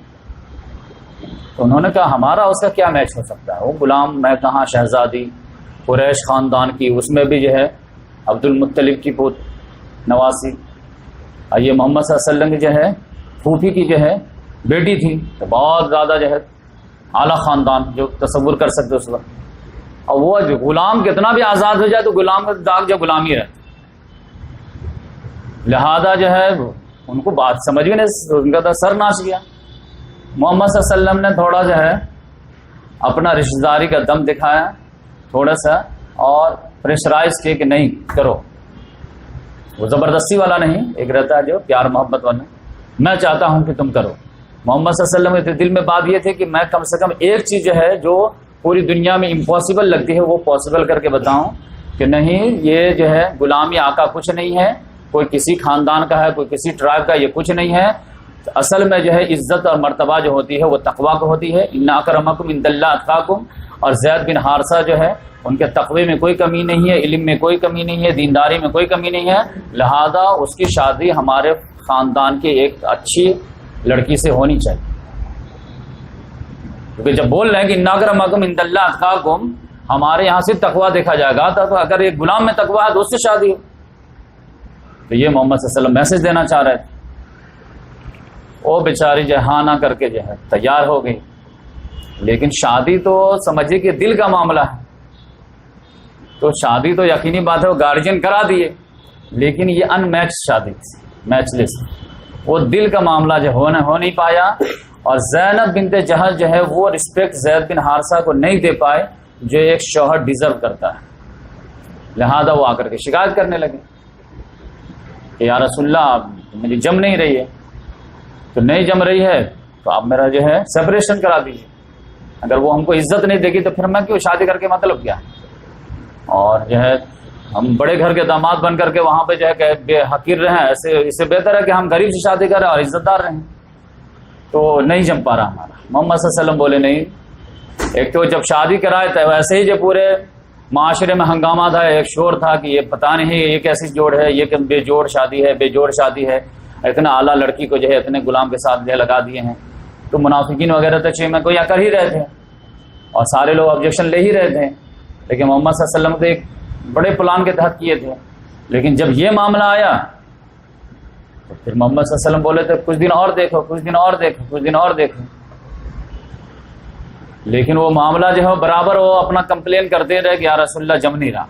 تو انہوں نے کہا ہمارا اس کا کیا میچ ہو سکتا ہے، وہ غلام، میں کہاں شہزادی قریش خاندان کی، اس میں بھی جو ہے عبد المطلب کی پوت نواسی، اور یہ محمد صلی اللہ علیہ وسلم کی جو ہے پھوپھی کی جو ہے بیٹی تھی، تو بہت زیادہ جو ہے اعلیٰ خاندان جو تصور کر سکتے اس وقت۔ اور وہ غلام کتنا بھی آزاد ہو جائے تو غلام کا داغ جو غلامی رہتا، لہذا جو ہے ان کو بات سمجھ میں نہیں، ان کا تو سر ناچ گیا۔ محمد صلی اللہ علیہ وسلم نے تھوڑا جو ہے اپنا رشتہ داری کا دم دکھایا تھوڑا سا، اور پریشرائز کیے کہ نہیں کرو، وہ زبردستی والا نہیں، ایک رہتا ہے جو پیار محبت والا، میں چاہتا ہوں کہ تم کرو۔ محمد صلی اللہ علیہ وسلم کے دل میں بات یہ تھی کہ میں کم سے کم ایک چیز جو ہے جو پوری دنیا میں امپاسبل لگتی ہے وہ پاسبل کر کے بتاؤں کہ نہیں، یہ جو ہے غلامی آقا کچھ نہیں ہے، کوئی کسی خاندان کا ہے، کوئی کسی ٹرائب کا، یہ کچھ نہیں ہے۔ اصل میں جو ہے عزت اور مرتبہ جو ہوتی ہے وہ تقویٰ کو ہوتی ہے، ان اکرمکم عند اللہ اتقاکم۔ اور زید بن حارثہ جو ہے ان کے تقوی میں کوئی کمی نہیں ہے، علم میں کوئی کمی نہیں ہے، دینداری میں کوئی کمی نہیں ہے، لہذا اس کی شادی ہمارے خاندان کے ایک اچھی لڑکی سے ہونی چاہیے۔ کیونکہ جب بول رہے ہیں کہ ان اکرمکم عند اللہ اتقاکم، ہمارے یہاں سے تقویٰ دیکھا جائے گا، تو اگر ایک غلام میں تقویٰ ہے تو اس سے شادی ہو۔ تو یہ محمد صلی اللہ علیہ وسلم میسج دینا چاہ رہے تھے۔ وہ بیچاری جو ہاں نہ کر کے جو ہے تیار ہو گئی، لیکن شادی تو سمجھیے کہ دل کا معاملہ ہے، تو شادی تو یقینی بات ہے وہ گارجین کرا دیے، لیکن یہ ان میچ شادی تھی، میچ لیس، وہ دل کا معاملہ جو ہو نہیں پایا، اور زینب بنت جہش جو ہے وہ رسپیکٹ زید بن حارثہ کو نہیں دے پائے جو ایک شوہر ڈیزرو کرتا ہے، لہذا وہ آ کر کے شکایت کرنے لگے کہ یا رسول اللہ میری جم نہیں رہی ہے، تو نہیں جم رہی ہے تو آپ میرا جو ہے سیپریشن کرا دیجیے، اگر وہ ہم کو عزت نہیں دے گی تو پھر میں کیوں شادی کر کے مطلب کیا ہے، اور جو ہے ہم بڑے گھر کے داماد بن کر کے وہاں پہ جو ہے کہ بے حقیر رہیں، ایسے اس سے بہتر ہے کہ ہم غریب سے شادی کریں اور عزت دار رہیں۔ تو نہیں جم پا رہا ہمارا۔ محمد صلی اللہ علیہ وسلم بولے نہیں، ایک تو جب شادی کرائے تھے ویسے ہی جو پورے معاشرے میں ہنگامہ تھا، ایک شور تھا کہ یہ پتہ نہیں یہ کیسی جوڑ ہے، یہ کہ بے جوڑ شادی ہے، بے جوڑ شادی ہے، اتنا اعلیٰ لڑکی کو جو ہے اتنے غلام کے ساتھ جو ہے لگا دیے ہیں۔ تو منافقین وغیرہ تو چھ میں کوئی کر ہی رہے تھے اور سارے لوگ آبجیکشن لے ہی رہے تھے، لیکن محمد صلی اللہ علیہ وسلم تو ایک بڑے پلان کے تحت کیے تھے۔ لیکن جب یہ معاملہ آیا تو پھر محمد صلی اللہ علیہ وسلم بولے تھے کچھ دن اور دیکھو، کچھ دن اور دیکھو، کچھ دن اور دیکھو، لیکن وہ معاملہ جو ہے برابر وہ اپنا کمپلین کرتے رہے کہ یا رسول اللہ جم نہیں رہا،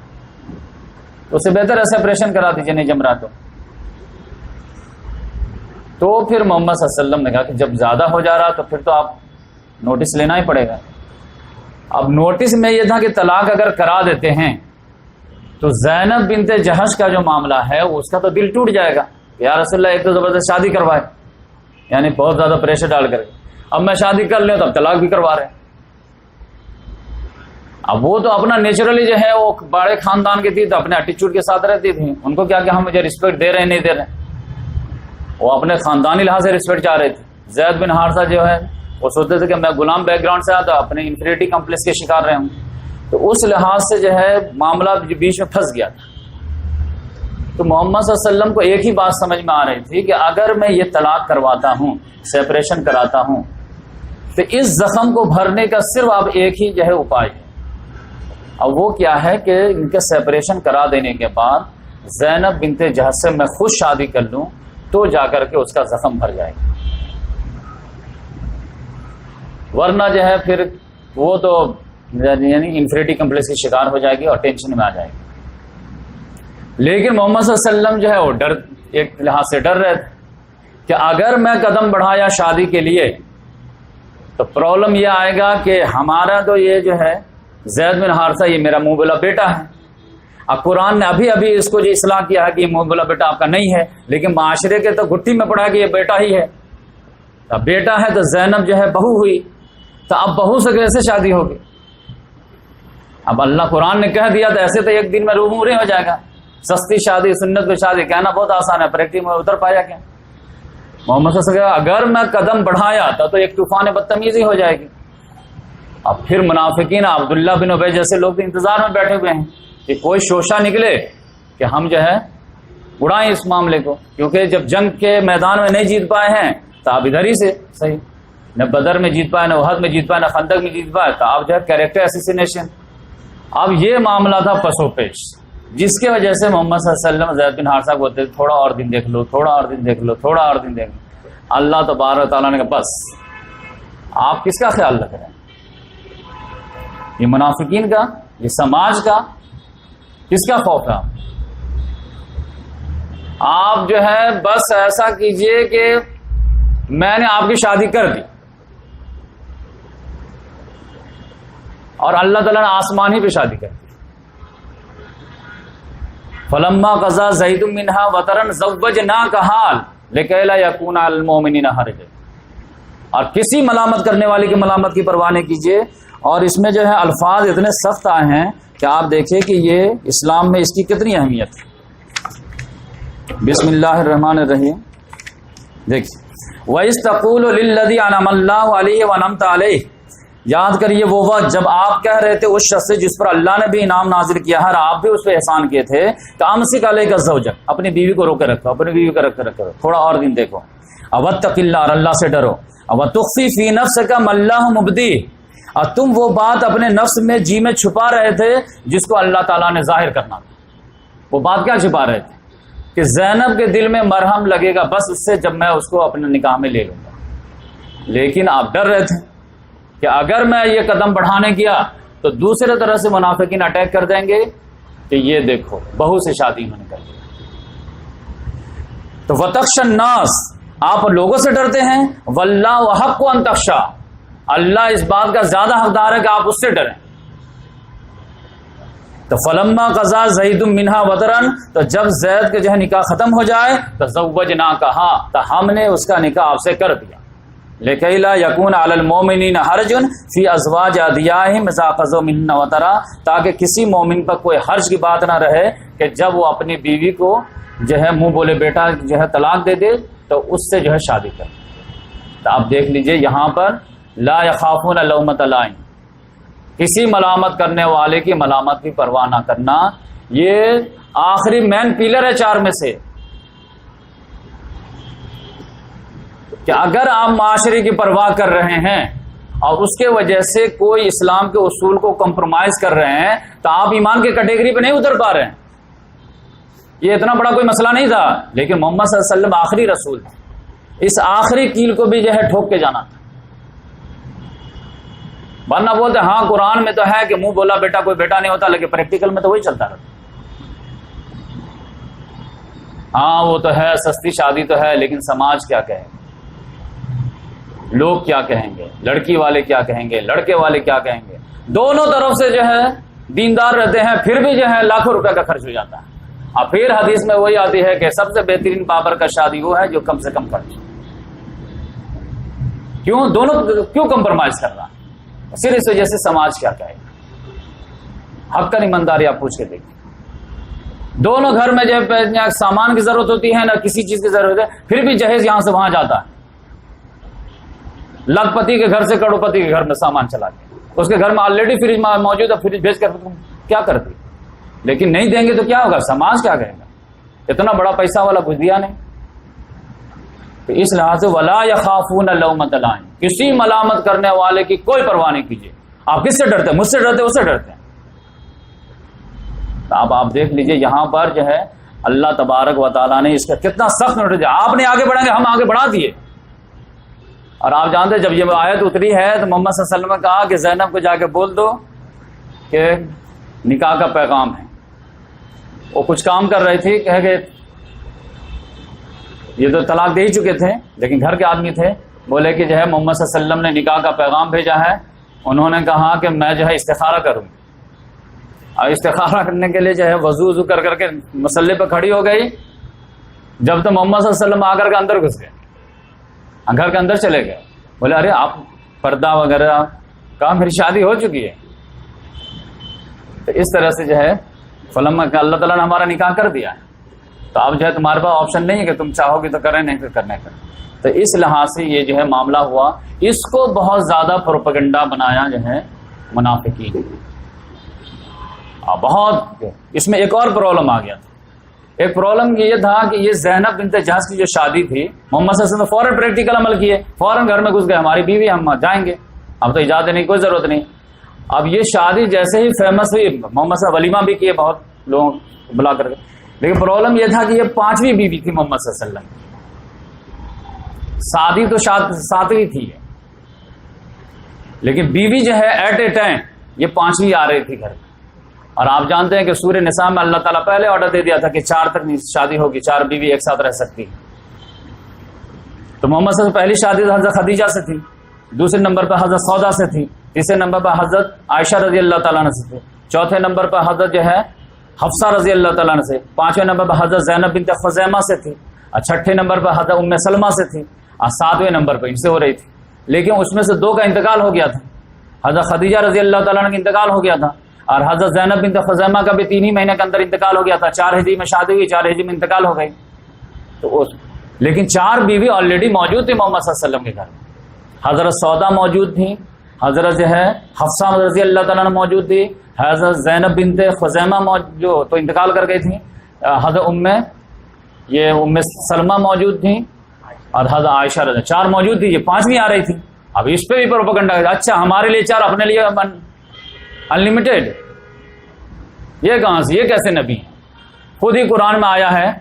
تو اس سے بہتر ہے سیپریشن کرا دیجیے نہیں جم رہا تو پھر محمد صلی اللہ علیہ وسلم نے کہا کہ جب زیادہ ہو جا رہا تو پھر تو آپ نوٹس لینا ہی پڑے گا۔ اب نوٹس میں یہ تھا کہ طلاق اگر کرا دیتے ہیں تو زینب بنت جہش کا جو معاملہ ہے اس کا تو دل ٹوٹ جائے گا، یا رسول اللہ ایک تو زبردست شادی کروائے، یعنی بہت زیادہ پریشر ڈال کر، اب میں شادی کر لوں تب طلاق بھی کروا رہے ہیں۔ اب وہ تو اپنا نیچرلی جو ہے وہ بڑے خاندان کی تھی تو اپنے ایٹیچیوڈ کے ساتھ رہتی تھی، ان کو کیا کہ ہم مجھے رسپیکٹ دے رہے ہیں نہیں دے رہے ہیں، وہ اپنے خاندانی لحاظ سے رسپیکٹ چاہ رہے تھے۔ زید بن حارثہ جو ہے وہ سوچتے تھے کہ میں غلام بیک گراؤنڈ سے آتا اپنے انفیریٹی کمپلیکس کے شکار رہے ہوں، تو اس لحاظ سے جو ہے معاملہ بیچ میں پھنس گیا تھا۔ تو محمد صلی اللہ علیہ وسلم کو ایک ہی بات سمجھ میں آ رہی تھی کہ اگر میں یہ طلاق کرواتا ہوں، سیپریشن کراتا ہوں، تو اس زخم کو بھرنے کا صرف اب ایک ہی جو ہے اپائے ہے، اب وہ کیا ہے کہ ان کے سیپریشن کرا دینے کے بعد زینب بنت جہش سے میں خود شادی کر لوں تو جا کر کے اس کا زخم بھر جائے گا، ورنہ جو ہے پھر وہ تو یعنی انفیریٹی کمپلیکس کی شکار ہو جائے گی اور ٹینشن میں آ جائے گی۔ لیکن محمد صلی اللہ علیہ وسلم جو ہے وہ ڈر، ایک لحاظ سے ڈر رہے تھے کہ اگر میں قدم بڑھایا شادی کے لیے تو پرابلم یہ آئے گا کہ ہمارا تو یہ جو ہے زید بن حارثہ یہ میرا منہ بولا بیٹا ہے، اب قرآن نے ابھی اس کو جو اصلاح کیا ہے کہ یہ منہ بولا بیٹا آپ کا نہیں ہے، لیکن معاشرے کے تو گھٹی میں پڑا کہ یہ بیٹا ہی ہے، اب بیٹا ہے تو زینب جو ہے بہو ہوئی، تو اب بہو سے کیسے شادی ہوگی؟ اب اللہ قرآن نے کہہ دیا تو ایسے تو ایک دن میں روح ہو جائے گا، سستی شادی سنت پہ شادی کہنا بہت آسان ہے، پریکٹس میں اتر پایا کیا؟ محمد صلی اللہ علیہ وسلم اگر میں قدم بڑھایا تو ایک طوفان بدتمیزی ہو جائے گی۔ اب پھر منافقین عبداللہ بن ابی جیسے لوگ انتظار میں بیٹھے ہوئے ہیں کہ کوئی شوشہ نکلے کہ ہم جو ہے اڑائیں اس معاملے کو، کیونکہ جب جنگ کے میدان میں نہیں جیت پائے ہیں تو آپ ادھر ہی سے صحیح، نہ بدر میں جیت پائے، نہ احد میں جیت پائے، نہ خندق میں جیت پائے، تو آپ جو ہے کیریکٹر اسیسینیشن۔ اب یہ معاملہ تھا پسو پیش، جس کی وجہ سے محمد صلی اللہ علیہ وسلم زید بن حارثہ کو بولتے تھوڑا اور دن دیکھ لو، تھوڑا اور دن دیکھ لو، تھوڑا اور دن دیکھ لو۔ اللہ تبارک و تعالیٰ نے کہا بس آپ کس کا خیال رکھ رہے ہیں؟ یہ منافقین کا، یہ سماج کا، کس کا خوف ہے؟ آپ جو ہے بس ایسا کیجئے کہ میں نے آپ کی شادی کر دی اور اللہ تعالیٰ نے آسمان ہی پہ شادی کر دی۔ فلما قضا زید منہا وطرا زوجناکہا لکی لا یکون علی المؤمنین حرج، اور کسی ملامت کرنے والے کی ملامت کی پرواہ نہیں کیجیے۔ اور اس میں جو ہے الفاظ اتنے سخت آئے ہیں کہ آپ دیکھیں کہ یہ اسلام میں اس کی کتنی اہمیت ہے۔ بسم اللہ الرحمن الرحیم، دیکھیے وَإِذْ تَقُولُ لِلَّذِي أَنْعَمَ اللَّهُ عَلَيْهِ وَأَنْعَمْتَ عَلَيْهِ، یاد کریے وہ وقت جب آپ کہہ رہے تھے اس شخص سے جس پر اللہ نے بھی انعام نازل کیا ہے اور آپ بھی اس پہ احسان کیے تھے کہ امسک علیک زوجک، اپنی بیوی کو روکے رکھو، اپنی بیوی کو رکھو، تھوڑا اور دن دیکھو، واتق اللہ، اور اللہ سے ڈرو، وتخفی فی نفسک ما اللہ مبدی، اور تم وہ بات اپنے نفس میں جی میں چھپا رہے تھے جس کو اللہ تعالیٰ نے ظاہر کرنا تھا۔ وہ بات کیا چھپا رہے تھے؟ کہ زینب کے دل میں مرہم لگے گا بس اس سے جب میں اس کو اپنے نکاح میں لے لوں گا، لیکن آپ ڈر رہے تھے کہ اگر میں یہ قدم بڑھانے کیا تو دوسرے طرح سے منافقین اٹیک کر دیں گے کہ یہ دیکھو بہو سے شادی انہوں نے کر دی۔ تو وتخشى الناس، آپ لوگوں سے ڈرتے ہیں، واللہ احق ان تخشى، اللہ اس بات کا زیادہ حقدار ہے کہ آپ اس سے ڈریں۔ تو فلما قضا زید منہا وطرن، تو جب زید کے جو ہے نکاح ختم ہو جائے تو زوجناکہا، تو ہم نے اس کا نکاح آپ سے کر دیا، لکی لا یکون علی المؤمنین حرج فی ازواج ادعیاہم اذا قضوا منہن وطرا، تاکہ کسی مومن پر کوئی حرج کی بات نہ رہے کہ جب وہ اپنی بیوی کو جو ہے منہ بولے بیٹا جو ہے طلاق دے دے تو اس سے جو ہے شادی کر۔ تو آپ دیکھ لیجئے یہاں پر لا یخافون لومۃ لائم، کسی ملامت کرنے والے کی ملامت کی پرواہ نہ کرنا، یہ آخری مین پیلر ہے چار میں سے، کہ اگر آپ معاشرے کی پرواہ کر رہے ہیں اور اس کے وجہ سے کوئی اسلام کے اصول کو کمپرومائز کر رہے ہیں تو آپ ایمان کے کیٹیگری پہ نہیں اتر پا رہے ہیں۔ یہ اتنا بڑا کوئی مسئلہ نہیں تھا، لیکن محمد صلی اللہ علیہ وسلم آخری رسول تھے، اس آخری کیل کو بھی جو ہے ٹھوک کے جانا تھا، ورنہ بولتے ہاں قرآن میں تو ہے کہ منہ بولا بیٹا کوئی بیٹا نہیں ہوتا، لیکن پریکٹیکل میں تو وہی چلتا رہتا۔ ہاں وہ تو ہے سستی شادی تو ہے، لیکن سماج کیا کہے گا، لوگ کیا کہیں گے، لڑکی والے کیا کہیں گے، لڑکے والے کیا کہیں گے، دونوں طرف سے جو ہے دیندار رہتے ہیں پھر بھی جو ہے لاکھوں روپے کا خرچ ہو جاتا ہے۔ اور پھر حدیث میں وہی آتی ہے کہ سب سے بہترین بابر کا شادی وہ ہے جو کم سے کم خرچ، کیوں دونوں کیوں کمپرومائز کر رہا ہے؟ صرف اس وجہ سے سماج کیا کہے گا۔ حق کا ایمانداری آپ پوچھ کے دیکھیں، دونوں گھر میں جب سامان کی ضرورت ہوتی ہے نہ کسی چیز کی ضرورت ہے، پھر بھی جہیز یہاں سے وہاں جاتا ہے، لاکھ پتی کے گھر سے کروڑ پتی کے گھر میں سامان چلا گیا، اس کے گھر میں آلریڈی فریج موجود ہے، فریج بھیج کر کیا کرتی، لیکن نہیں دیں گے تو کیا ہوگا، سماج کیا کہے گا، اتنا بڑا پیسہ والا کچھ دیا نہیں۔ تو اس لحاظ سے ولا یخافون لومۃ لائم، کسی ملامت کرنے والے کی کوئی پرواہ نہیں کیجیے۔ آپ کس سے ڈرتے ہیں؟ مجھ سے ڈرتے، اس سے ڈرتے ہیں۔ تو اب آپ دیکھ لیجئے یہاں پر جو ہے اللہ تبارک و تعالیٰ نے اس کا کتنا سخت نوٹس دیا، آپ نے آگے بڑھیں گے ہم آگے بڑھا دیے۔ اور آپ جانتے ہیں جب یہ آیت اتری ہے تو محمد صلی اللہ علیہ وسلم نے کہا کہ زینب کو جا کے بول دو کہ نکاح کا پیغام ہے۔ وہ کچھ کام کر رہی تھی، کہہ گئے یہ تو طلاق دے ہی چکے تھے لیکن گھر کے آدمی تھے، بولے کہ جو ہے محمد صلی اللہ علیہ وسلم نے نکاح کا پیغام بھیجا ہے۔ انہوں نے کہا کہ میں جو ہے استخارہ کروں، اور استخارہ کرنے کے لیے جو ہے وضو کر کر کے مسلح پہ کھڑی ہو گئی، جب تو محمد صلی اللہ علیہ وسلم آ کر کے اندر گھس گئے، گھر کے اندر چلے گئے، بولے ارے آپ پردہ وغیرہ، کہا میری شادی ہو چکی ہے۔ تو اس طرح سے جو ہے فلما کا اللہ تعالیٰ نے ہمارا نکاح کر دیا ہے، تو اب جو ہے تمہارے پاس آپشن نہیں ہے کہ تم چاہو گے تو کریں، نہیں تو کرنے کا۔ تو اس لحاظ سے یہ جو ہے معاملہ ہوا، اس کو بہت زیادہ پروپیگنڈا بنایا جو ہے منافقین، بہت۔ اس میں ایک اور پرابلم آ گیا تھا، ایک پرابلم یہ تھا کہ یہ زینب بنت جہش کی جو شادی تھی، محمد صلی اللہ علیہ وسلم نے فوراً پریکٹیکل عمل کیے، فوراً گھر میں گھس گئے، ہماری بیوی ہم جائیں گے، اب تو اجازت دینے کی کوئی ضرورت نہیں۔ اب یہ شادی جیسے ہی فیمس ہوئی، محمد صلی اللہ علیہ وسلم ولیمہ بھی کیے بہت لوگوں بلا کر کے، لیکن پرابلم یہ تھا کہ یہ 5ویں بیوی تھی محمد صلی اللہ علیہ وسلم، شادی تو 7ویں تھی، لیکن بیوی جو ہے ایٹ اے ٹائم یہ 5ویں آ رہی تھی گھر میں۔ اور آپ جانتے ہیں کہ سورہ نساء میں اللہ تعالیٰ پہلے آرڈر دے دیا تھا کہ 4 تک شادی ہوگی، 4 بیوی ایک ساتھ رہ سکتی۔ تو محمد صلی اللہ علیہ وسلم پہلی شادی تو حضرت خدیجہ سے تھی، دوسرے نمبر پر حضرت سودا سے تھی، تیسرے نمبر پر حضرت عائشہ رضی اللہ تعالیٰ عنہ سے تھی، چوتھے نمبر پر حضرت جو ہے حفصہ رضی اللہ تعالیٰ عنہ سے، 5ویں نمبر پر حضرت زینب بنت خزیمہ سے تھی، اور 6ٹھے نمبر پر حضرت ام سلمہ سے تھی، اور 7ویں نمبر پر ان سے ہو رہی تھی۔ لیکن اس میں سے 2 کا انتقال ہو گیا تھا، حضرت خدیجہ رضی اللہ تعالیٰ عنہ کا انتقال ہو گیا تھا، اور حضرت زینب بنت خزیمہ کا بھی 3 ہی مہینے کے اندر انتقال ہو گیا تھا، 4 ہجری میں شادی ہوئی، 4 ہجری میں انتقال ہو گئی۔ تو لیکن 4 بیوی آلریڈی موجود تھی محمد صلی اللہ علیہ وسلم کے گھر میں، حضرت سودا موجود تھی، حضرت جو ہے حفصہ رضی اللہ تعالیٰ عنہ موجود تھی، حضرت زینب بنت خزیمہ جو تو انتقال کر گئی تھی، حضرت ام سلمہ موجود تھیں، اور حضرت عائشہ رضی 4 موجود تھی، یہ 5ویں آ رہی تھی۔ اب اس پہ بھی پروپیگنڈا کرتے، اچھا ہمارے لیے 4 اپنے لیے انلمیٹڈ، یہ کہاں سے، یہ کیسے نبی ہیں؟ خود ہی قرآن میں آیا ہے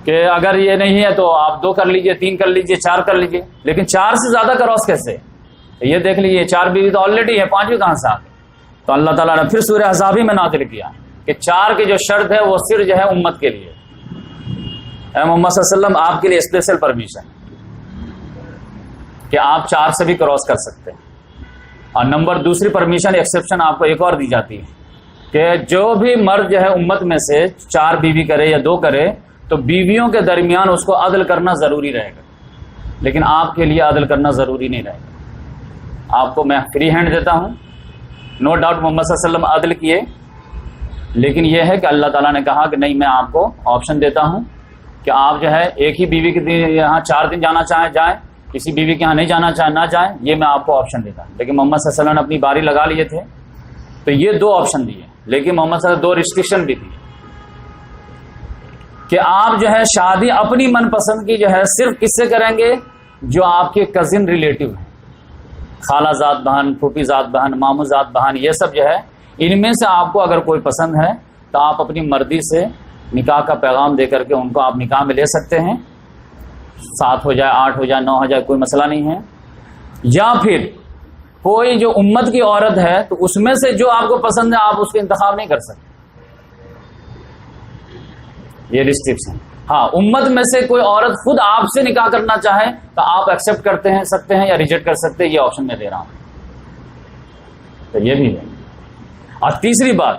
کہ اگر یہ نہیں ہے تو آپ 2 کر لیجئے، 3 کر لیجئے، 4 کر لیجئے، لیکن 4 سے زیادہ کراس کیسے؟ یہ دیکھ لیجئے 4 بیوی تو آلریڈی ہے، 5ویں کہاں سے آ گئی؟ تو اللہ تعالیٰ نے پھر سورہ احزاب ہی میں نازل کیا کہ 4 کی جو شرط ہے وہ صرف جو ہے امت کے لیے، اے محمد صلی اللہ علیہ وسلم آپ کے لیے اسپیشل پرمیشن کہ آپ 4 سے بھی کراس کر سکتے ہیں۔ اور نمبر دوسری پرمیشن ایکسیپشن آپ کو ایک اور دی جاتی ہے کہ جو بھی مرد جو ہے امت میں سے 4 بیوی کرے یا 2 کرے تو بیویوں کے درمیان اس کو عدل کرنا ضروری رہے گا، لیکن آپ کے لیے عدل کرنا ضروری نہیں رہے گا۔ آپ کو میں فری ہینڈ دیتا ہوں، نو ڈاؤٹ محمد صلی اللہ علیہ وسلم عدل کیے، لیکن یہ ہے کہ اللہ تعالیٰ نے کہا کہ نہیں، میں آپ کو آپشن دیتا ہوں کہ آپ جو ہے ایک ہی بیوی کے یہاں 4 دن جانا چاہیں جائیں، کسی بیوی کے یہاں نہیں جانا چاہیں نہ جائیں، یہ میں آپ کو آپشن دیتا ہوں۔ لیکن محمد صلی اللہ علیہ وسلم نے اپنی باری لگا لیے تھے تو یہ 2 آپشن دیے، لیکن محمد صلی اللہ علیہ وسلم 2 ریسٹرکشن بھی دیے کہ آپ جو ہے شادی اپنی من پسند کی جو ہے صرف کس سے کریں گے؟ جو آپ کے کزن ریلیٹو ہیں، خالہ زاد بہن، پھوپھی زاد بہن، ماموں زاد بہن، یہ سب جو ہے ان میں سے آپ کو اگر کوئی پسند ہے تو آپ اپنی مرضی سے نکاح کا پیغام دے کر کے ان کو آپ نکاح میں لے سکتے ہیں، 7 ہو جائے، 8 ہو جائے، 9 ہو جائے، کوئی مسئلہ نہیں ہے۔ یا پھر کوئی جو امت کی عورت ہے تو اس میں سے جو آپ کو پسند ہے آپ اس کا انتخاب نہیں کر سکتے، یہ ریسٹرکشن۔ ہاں، امت میں سے کوئی عورت خود آپ سے نکاح کرنا چاہے تو آپ ایکسپٹ کرتے ہیں سکتے ہیں یا ریجیکٹ کر سکتے ہیں، یہ آپشن میں دے رہا ہوں، تو یہ بھی ہے۔ اور تیسری بات،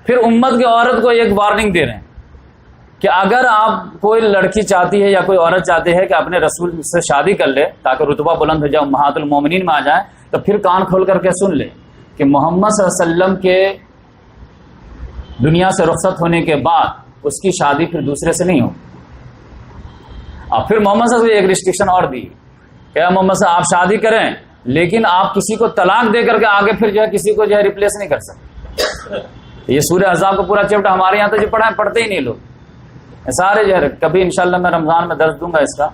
پھر امت کی عورت کو ایک وارننگ دے رہے ہیں کہ اگر آپ کوئی لڑکی چاہتی ہے یا کوئی عورت چاہتی ہے کہ اپنے رسول سے شادی کر لے تاکہ رتبہ بلند ہو جائے، امہات المومنین میں آ جائے، تو پھر کان کھول کر کے سن لے کہ محمد صلی اللہ علیہ وسلم کے دنیا سے رخصت ہونے کے بعد اس کی شادی پھر دوسرے سے نہیں ہو۔ اور پھر محمد صلی اللہ علیہ وسلم ایک ریسٹرکشن اور دی کہ محمد صلی اللہ علیہ وسلم آپ شادی کریں لیکن آپ کسی کو طلاق دے کر کے آگے پھر جو ہے کسی کو جو ہے ریپلیس نہیں کر سکتے۔ یہ سورہ احزاب کا پورا چیپٹر ہمارے یہاں تو جو پڑھتے ہی نہیں لوگ، سارے جو ہے کبھی انشاءاللہ میں رمضان میں درس دوں گا اس کا،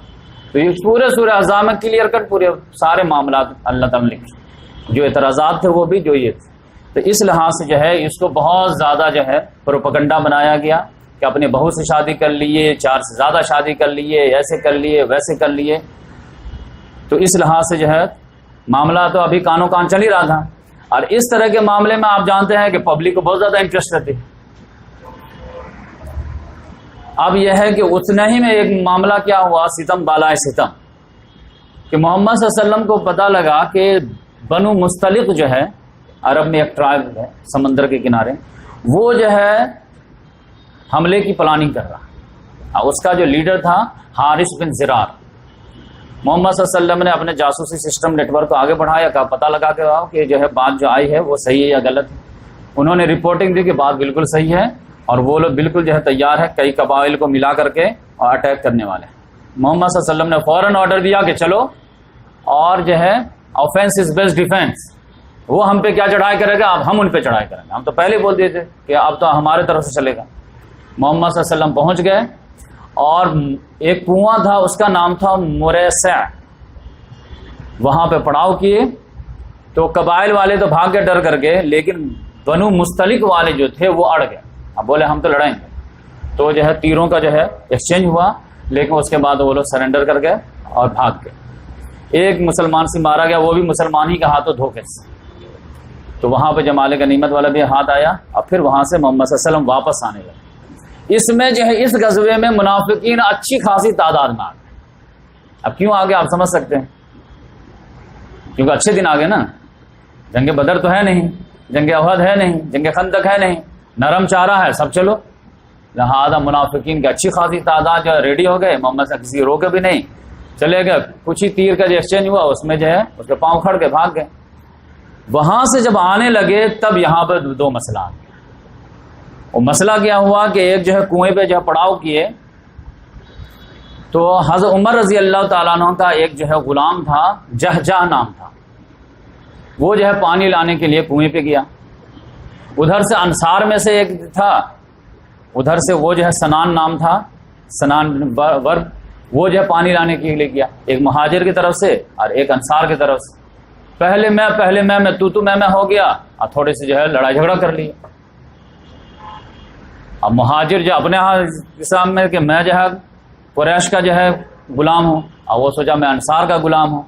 تو یہ پورے سورہ احزاب میں کلیئر کٹ پورے سارے معاملات اللہ تعالیٰ نے لکھے، جو اعتراضات تھے وہ بھی جو یہ تھے۔ تو اس لحاظ سے جو ہے اس کو بہت زیادہ جو ہے پروپیگنڈا بنایا گیا کہ اپنے بہو سے شادی کر لیے، 4 سے زیادہ شادی کر لیے، ایسے کر لیے ویسے کر لیے۔ تو اس لحاظ سے جو ہے معاملہ تو ابھی کانوں کان چل ہی رہا تھا، اور اس طرح کے معاملے میں آپ جانتے ہیں کہ پبلک کو بہت زیادہ انٹرسٹ رہتی ہے۔ اب یہ ہے کہ اتنا ہی میں ایک معاملہ کیا ہوا، ستم بالائے ستم، کہ محمد صلی اللہ علیہ وسلم کو پتہ لگا کہ بنو مستلق جو ہے عرب میں ایک ٹرائب ہے سمندر کے کنارے، وہ جو ہے حملے کی پلاننگ کر رہا، اس کا جو لیڈر تھا حارث بن زرار۔ محمد صلی اللہ علیہ وسلم نے اپنے جاسوسی سسٹم نیٹ ورک کو آگے بڑھایا کہ پتہ لگا کہ جو ہے بات جو آئی ہے وہ صحیح ہے یا غلط ہے۔ انہوں نے رپورٹنگ دی کہ بات بالکل صحیح ہے اور وہ لوگ بالکل جو ہے تیار ہے کئی قبائل کو ملا کر کے اور اٹیک کرنے والے ہیں۔ محمد صلی اللہ علیہ وسلم نے فوراً آرڈر دیا کہ چلو، اور جو ہے آفینس از بیسٹ ڈیفینس، وہ ہم پہ کیا چڑھائی کرے گا، اب ہم ان پہ چڑھائی کریں گے۔ ہم تو پہلے بول دیے تھے کہ اب تو ہمارے طرف سے چلے گا۔ محمد صلی اللہ علیہ وسلم پہنچ گئے اور ایک کنواں تھا، اس کا نام تھا مریسع، وہاں پہ پڑاؤ کیے۔ تو قبائل والے تو بھاگ کے ڈر کر گئے، لیکن بنو مستلق والے جو تھے وہ اڑ گئے، اب بولے ہم تو لڑیں گے۔ تو جو ہے تیروں کا جو ہے ایکسچینج ہوا، لیکن اس کے بعد وہ لوگ سرنڈر کر گئے اور بھاگ گئے۔ ایک مسلمان سے مارا گیا، وہ بھی مسلمان ہی کا ہاتھوں دھوکے سے۔ تو وہاں پہ جمال غنیمت والا بھی ہاتھ آیا، اور پھر وہاں سے محمد صلی اللہ علیہ وسلم واپس آنے لگے۔ اس میں جو ہے اس غزوے میں منافقین اچھی خاصی تعداد میں آ گئے۔ اب کیوں آگے آپ سمجھ سکتے ہیں، کیونکہ اچھے دن آگے نا، جنگ بدر تو ہے نہیں، جنگ احد ہے نہیں، جنگ خندق ہے نہیں، نرم چارہ ہے، سب چلو، لہذا منافقین کی اچھی خاصی تعداد جو ریڈی ہو گئے، محمد سے کسی روکے بھی نہیں، چلے گئے۔ کچھ ہی تیر کا جو ایکسچینج ہوا اس میں جو ہے اس کے پاؤں کھڑ کے بھاگ گئے۔ وہاں سے جب آنے لگے تب یہاں پہ 2 مسئلہ آ گیا۔ وہ مسئلہ کیا ہوا کہ ایک جو ہے کنویں پہ جو ہے پڑاؤ کیے، تو حضرت عمر رضی اللہ تعالیٰ عنہ کا ایک جو ہے غلام تھا، جہجہ نام تھا، وہ جو ہے پانی لانے کے لیے کنویں پہ گیا۔ ادھر سے انصار میں سے ایک تھا، ادھر سے وہ جو ہے سنان نام تھا، سنان ورد، وہ جو ہے پانی لانے کے لیے کیا، ایک مہاجر کی طرف سے اور ایک انصار کی طرف سے. پہلے میں تو میں ہو گیا اور تھوڑے سے جو ہے لڑائی جھگڑا کر لیا. اب مہاجر جو اپنے سامنے کہ میں جو ہے قریش کا جو ہے غلام ہوں، اور وہ سوچا میں انصار کا غلام ہوں،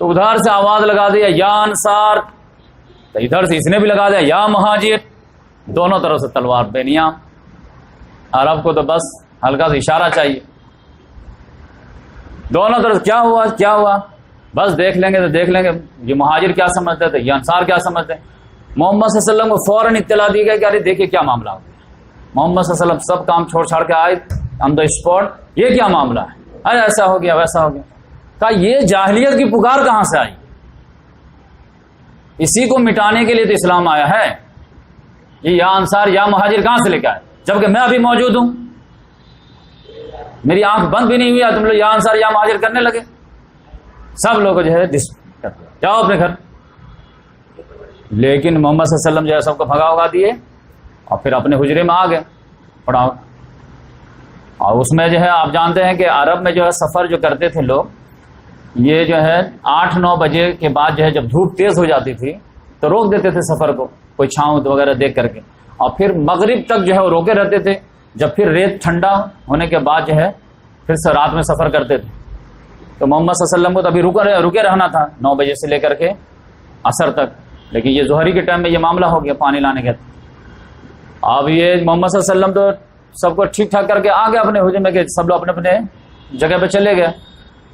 تو ادھر سے آواز لگا دیا یا انصار، تو ادھر سے اس نے بھی لگا دیا یا مہاجر. دونوں طرف سے تلوار بے نیام. عرب کو تو بس ہلکا سا اشارہ چاہیے. دونوں طرف کیا ہوا بس دیکھ لیں گے تو دیکھ لیں گے یہ مہاجر کیا سمجھتے تھے، یہ انصار کیا سمجھتے ہیں. محمد صلی اللہ علیہ وسلم کو فوراً اطلاع دی گئی کہ ارے دیکھیے کیا معاملہ ہو گیا. محمد صلی اللہ علیہ وسلم سب کام چھوڑ کے آئے آن دا اسپاٹ، یہ کیا معاملہ ہے، ارے ایسا ہو گیا ویسا ہو گیا. کہا یہ جاہلیت کی پکار کہاں سے آئی؟ اسی کو مٹانے کے لیے تو اسلام آیا ہے. یہ یا انصار یا مہاجر کہاں سے لے کے آئے، جبکہ میں ابھی موجود ہوں، میری آنکھ بند بھی نہیں ہوئی، تم لوگ یا انصار یا مہاجر کرنے لگے. سب لوگ جو ہے جاؤ اپنے گھر. لیکن محمد صلی اللہ علیہ وسلم جو ہے سب کو بھگا دیے اور پھر اپنے حجرے میں آ گئے پڑاؤ. اور اس میں جو ہے آپ جانتے ہیں کہ عرب میں جو ہے سفر جو کرتے تھے لوگ، یہ جو ہے 8-9 بجے کے بعد جو ہے جب دھوپ تیز ہو جاتی تھی تو روک دیتے تھے سفر کو، کوئی چھاؤں وغیرہ دیکھ کر کے، اور پھر مغرب تک جو ہے وہ روکے رہتے تھے. جب پھر ریت ٹھنڈا ہونے کے بعد جو ہے پھر سے رات میں سفر کرتے تھے. تو محمد صلی اللہ علیہ وسلم کو تو ابھی رکے رہنا تھا 9 بجے سے لے کر کے عصر تک، لیکن یہ ظہری کے ٹائم میں یہ معاملہ ہو گیا پانی لانے کا. اب یہ محمد صلی اللہ علیہ وسلم تو سب کو ٹھیک ٹھاک کر کے آ گیا اپنے حجرے میں کہ سب لوگ اپنے اپنے جگہ پہ چلے گئے.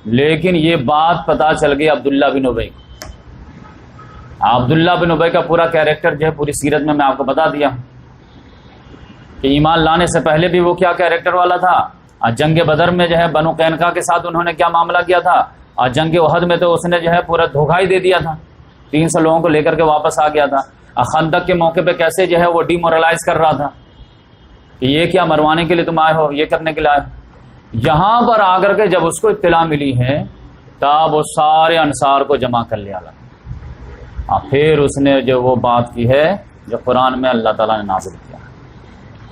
لیکن یہ بات پتہ چل گئی عبداللہ بن ابی کو. عبداللہ بن ابی کا پورا کیریکٹر جو ہے پوری سیرت میں آپ کو بتا دیا کہ ایمان لانے سے پہلے بھی وہ کیا کیریکٹر والا تھا، اور جنگ بدر میں جو ہے بنو قینقاع کے ساتھ انہوں نے کیا معاملہ کیا تھا، اور جنگ احد میں تو اس نے جو ہے پورا دھوکہ ہی دے دیا تھا، 300 لوگوں کو لے کر کے واپس آ گیا تھا. اور خندق کے موقع پہ کیسے جو ہے وہ ڈی مورلائز کر رہا تھا کہ یہ کیا مروانے کے لیے تم آئے ہو، یہ کرنے کے لیے آئے ہو. یہاں پر آ کر کے جب اس کو اطلاع ملی ہے تب وہ سارے انصار کو جمع کر لیا، اور پھر اس نے جو وہ بات کی ہے جو قرآن میں اللہ تعالیٰ نے نازل کیا،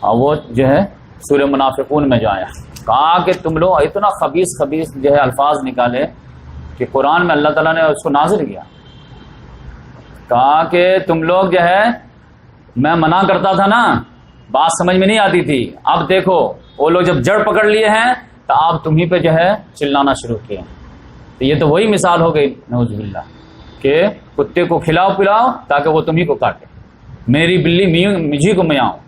اور وہ جو ہے سورہ منافقون میں جو آیا، کہا کہ تم لوگ اتنا خبیث جو ہے الفاظ نکالے کہ قرآن میں اللہ تعالیٰ نے اس کو نازل کیا. کہا کہ تم لوگ جو ہے میں منع کرتا تھا نا، بات سمجھ میں نہیں آتی تھی، اب دیکھو وہ لوگ جب جڑ پکڑ لیے ہیں تو آپ تمہیں پہ جو ہے چلانا شروع کیے. تو یہ تو وہی مثال ہو گئی نعوذ باللہ کہ کتے کو کھلاؤ پلاؤ تاکہ وہ تمہیں کو کاٹے، میری بلی مجھے کو میں آؤں.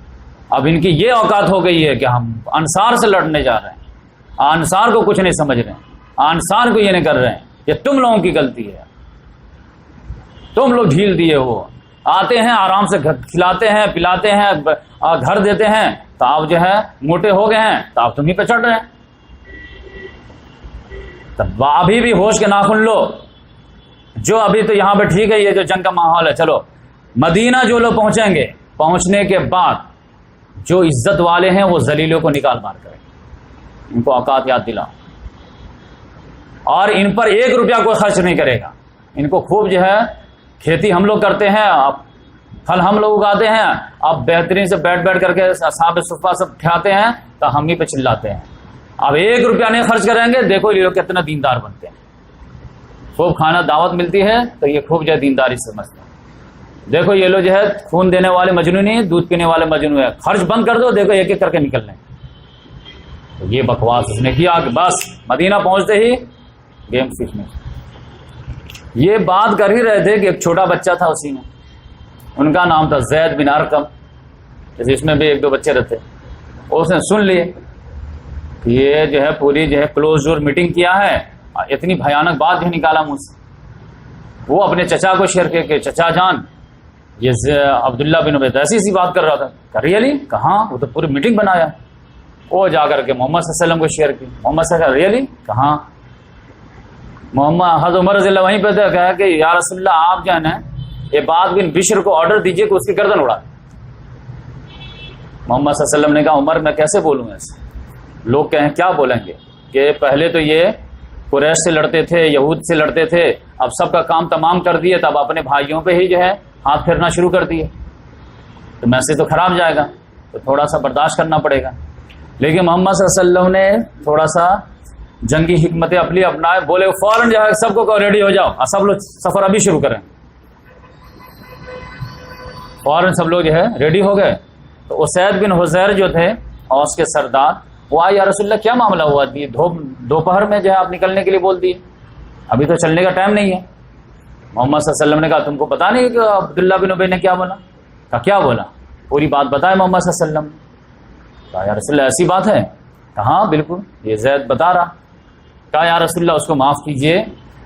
اب ان کی یہ اوقات ہو گئی ہے کہ ہم انصار سے لڑنے جا رہے ہیں، انصار کو کچھ نہیں سمجھ رہے ہیں، انصار کو یہ نہیں کر رہے ہیں، یہ تم لوگوں کی غلطی ہے، تم لوگ ڈھیل دیے ہو. آتے ہیں آرام سے کھلاتے ہیں پلاتے ہیں گھر دیتے ہیں، تو آپ جو ہے موٹے ہو گئے ہیں تو آپ تمہیں پہ چڑھ رہے ہیں. تب ابھی بھی ہوش کے ناخن لو، جو ابھی تو یہاں پہ ٹھیک ہے یہ جو جنگ کا ماحول ہے، چلو مدینہ جو لوگ پہنچیں گے، پہنچنے کے بعد جو عزت والے ہیں وہ ذلیلوں کو نکال مار کریں، ان کو اوقات یاد دلاؤ، اور ان پر 1 روپیہ کوئی خرچ نہیں کرے گا. ان کو خوب جو ہے کھیتی ہم لوگ کرتے ہیں، اب پھل ہم لوگ اگاتے ہیں، اب بہترین سے بیٹھ کر کے اصحاب صفہ سب کھاتے ہیں تو ہم ہی پہ چلاتے ہیں. اب 1 روپیہ نہیں خرچ کریں گے، دیکھو یہ لوگ کتنا دیندار بنتے ہیں. خوب کھانا دعوت ملتی ہے تو یہ خوب جو ہے دینداری سمجھتے ہیں. دیکھو یہ لوگ جو ہے خون دینے والے مجنو نہیں، دودھ پینے والے مجنو ہے، خرچ بند کر دو، دیکھو ایک ایک کر کے نکل رہے ہیں. تو یہ بکواس اس نے کیا کہ بس مدینہ پہنچتے ہی گیم سیکھنے. یہ بات کر ہی رہے تھے کہ ایک چھوٹا بچہ تھا اسی میں، ان کا نام تھا زید بن ارقم، اس میں بھی 1-2 بچے رہتے. اس نے سن لیے کہ یہ جو ہے پوری جو ہے کلوز ڈور میٹنگ کیا ہے، اتنی بھیانک بات جو نکالا مجھ سے. وہ اپنے چچا کو شیئر کیا کہ چچا جان یہ عبداللہ بن ابی ایسی سی بات کر رہا تھا. کہ ریئلی؟ کہاں؟ وہ تو پوری میٹنگ بنایا. وہ جا کر کے محمد صلی اللہ علیہ وسلم کو شیئر کی. محمد صلی اللہ علیہ وسلم ریئلی؟ کہاں؟ محمد حضرت عمر رضی اللہ وہیں پہ تھا، کہا کہ یا رسول اللہ آپ جو ہے نا یہ بات بن بشر کو آرڈر دیجئے کہ اس کی گردن اڑا. محمد صلی اللہ علیہ وسلم نے کہا عمر میں کیسے بولوں ایسے؟ لوگ کہیں کیا بولیں گے کہ پہلے تو یہ قریش سے لڑتے تھے، یہود سے لڑتے تھے، اب سب کا کام تمام کر دیے، تب اپنے بھائیوں پہ ہی جو ہے ہاتھ پھیرنا شروع کر دیے، تو میسج تو خراب جائے گا، تو تھوڑا سا برداشت کرنا پڑے گا. لیکن محمد صلی اللہ علیہ وسلم نے تھوڑا سا جنگی حکمت عملی اپنائے، بولے فوراً جو ہے سب کو ریڈی ہو جاؤ، سب لوگ سفر ابھی شروع کریں۔ فوراً سب لوگ جو ہے ریڈی ہو گئے۔ تو اسید بن حضیر جو تھے اوس کے سردار، وہ آئے، یا رسول اللہ کیا معاملہ ہوا؟ دوپہر میں جو ہے آپ نکلنے کے لیے بول دیے، ابھی تو چلنے کا ٹائم نہیں ہے۔ محمد صلی اللہ علیہ وسلم نے کہا تم کو پتا نہیں کہ عبداللہ بن ابی نے کیا بولا؟ کہا کیا بولا؟ پوری بات بتائے محمد صلی اللہ علیہ وسلم۔ کہا یا رسول اللہ ایسی بات ہے؟ کہا ہاں بالکل، یہ زید بتا رہا۔ کہا یا رسول اللہ اس کو معاف کیجئے،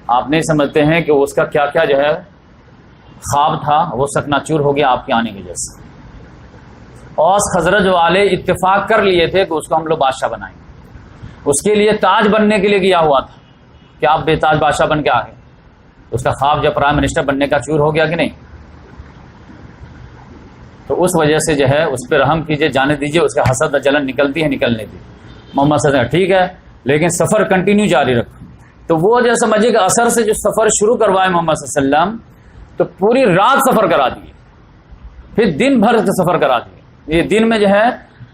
آپ نہیں سمجھتے ہیں کہ اس کا کیا کیا جو ہے خواب تھا، وہ سکناچور ہو گیا آپ کے آنے کی وجہ سے۔ اوس خزرج والے اتفاق کر لیے تھے کہ اس کو ہم لوگ بادشاہ بنائیں گے، اس کے لیے تاج بننے کے لیے گیا ہوا تھا کہ آپ بے تاج بادشاہ بن کے آ گئے۔ اس کا خواب جب پرائم منسٹر بننے کا چور ہو گیا کہ نہیں؟ تو اس وجہ سے جو ہے اس پہ رحم کیجئے، جانے دیجئے، اس کا حسد جلن نکلتی ہے، نکلنے دیجیے۔ محمد صلی اللہ علیہ وسلم ٹھیک ہے لیکن سفر کنٹینیو جاری رکھو۔ تو وہ جو سمجھے کہ اثر سے جو سفر شروع کروائے محمد صلی اللہ علیہ وسلم، تو پوری رات سفر کرا دیے، پھر دن بھر سفر کرا دیے۔ یہ دن میں جو ہے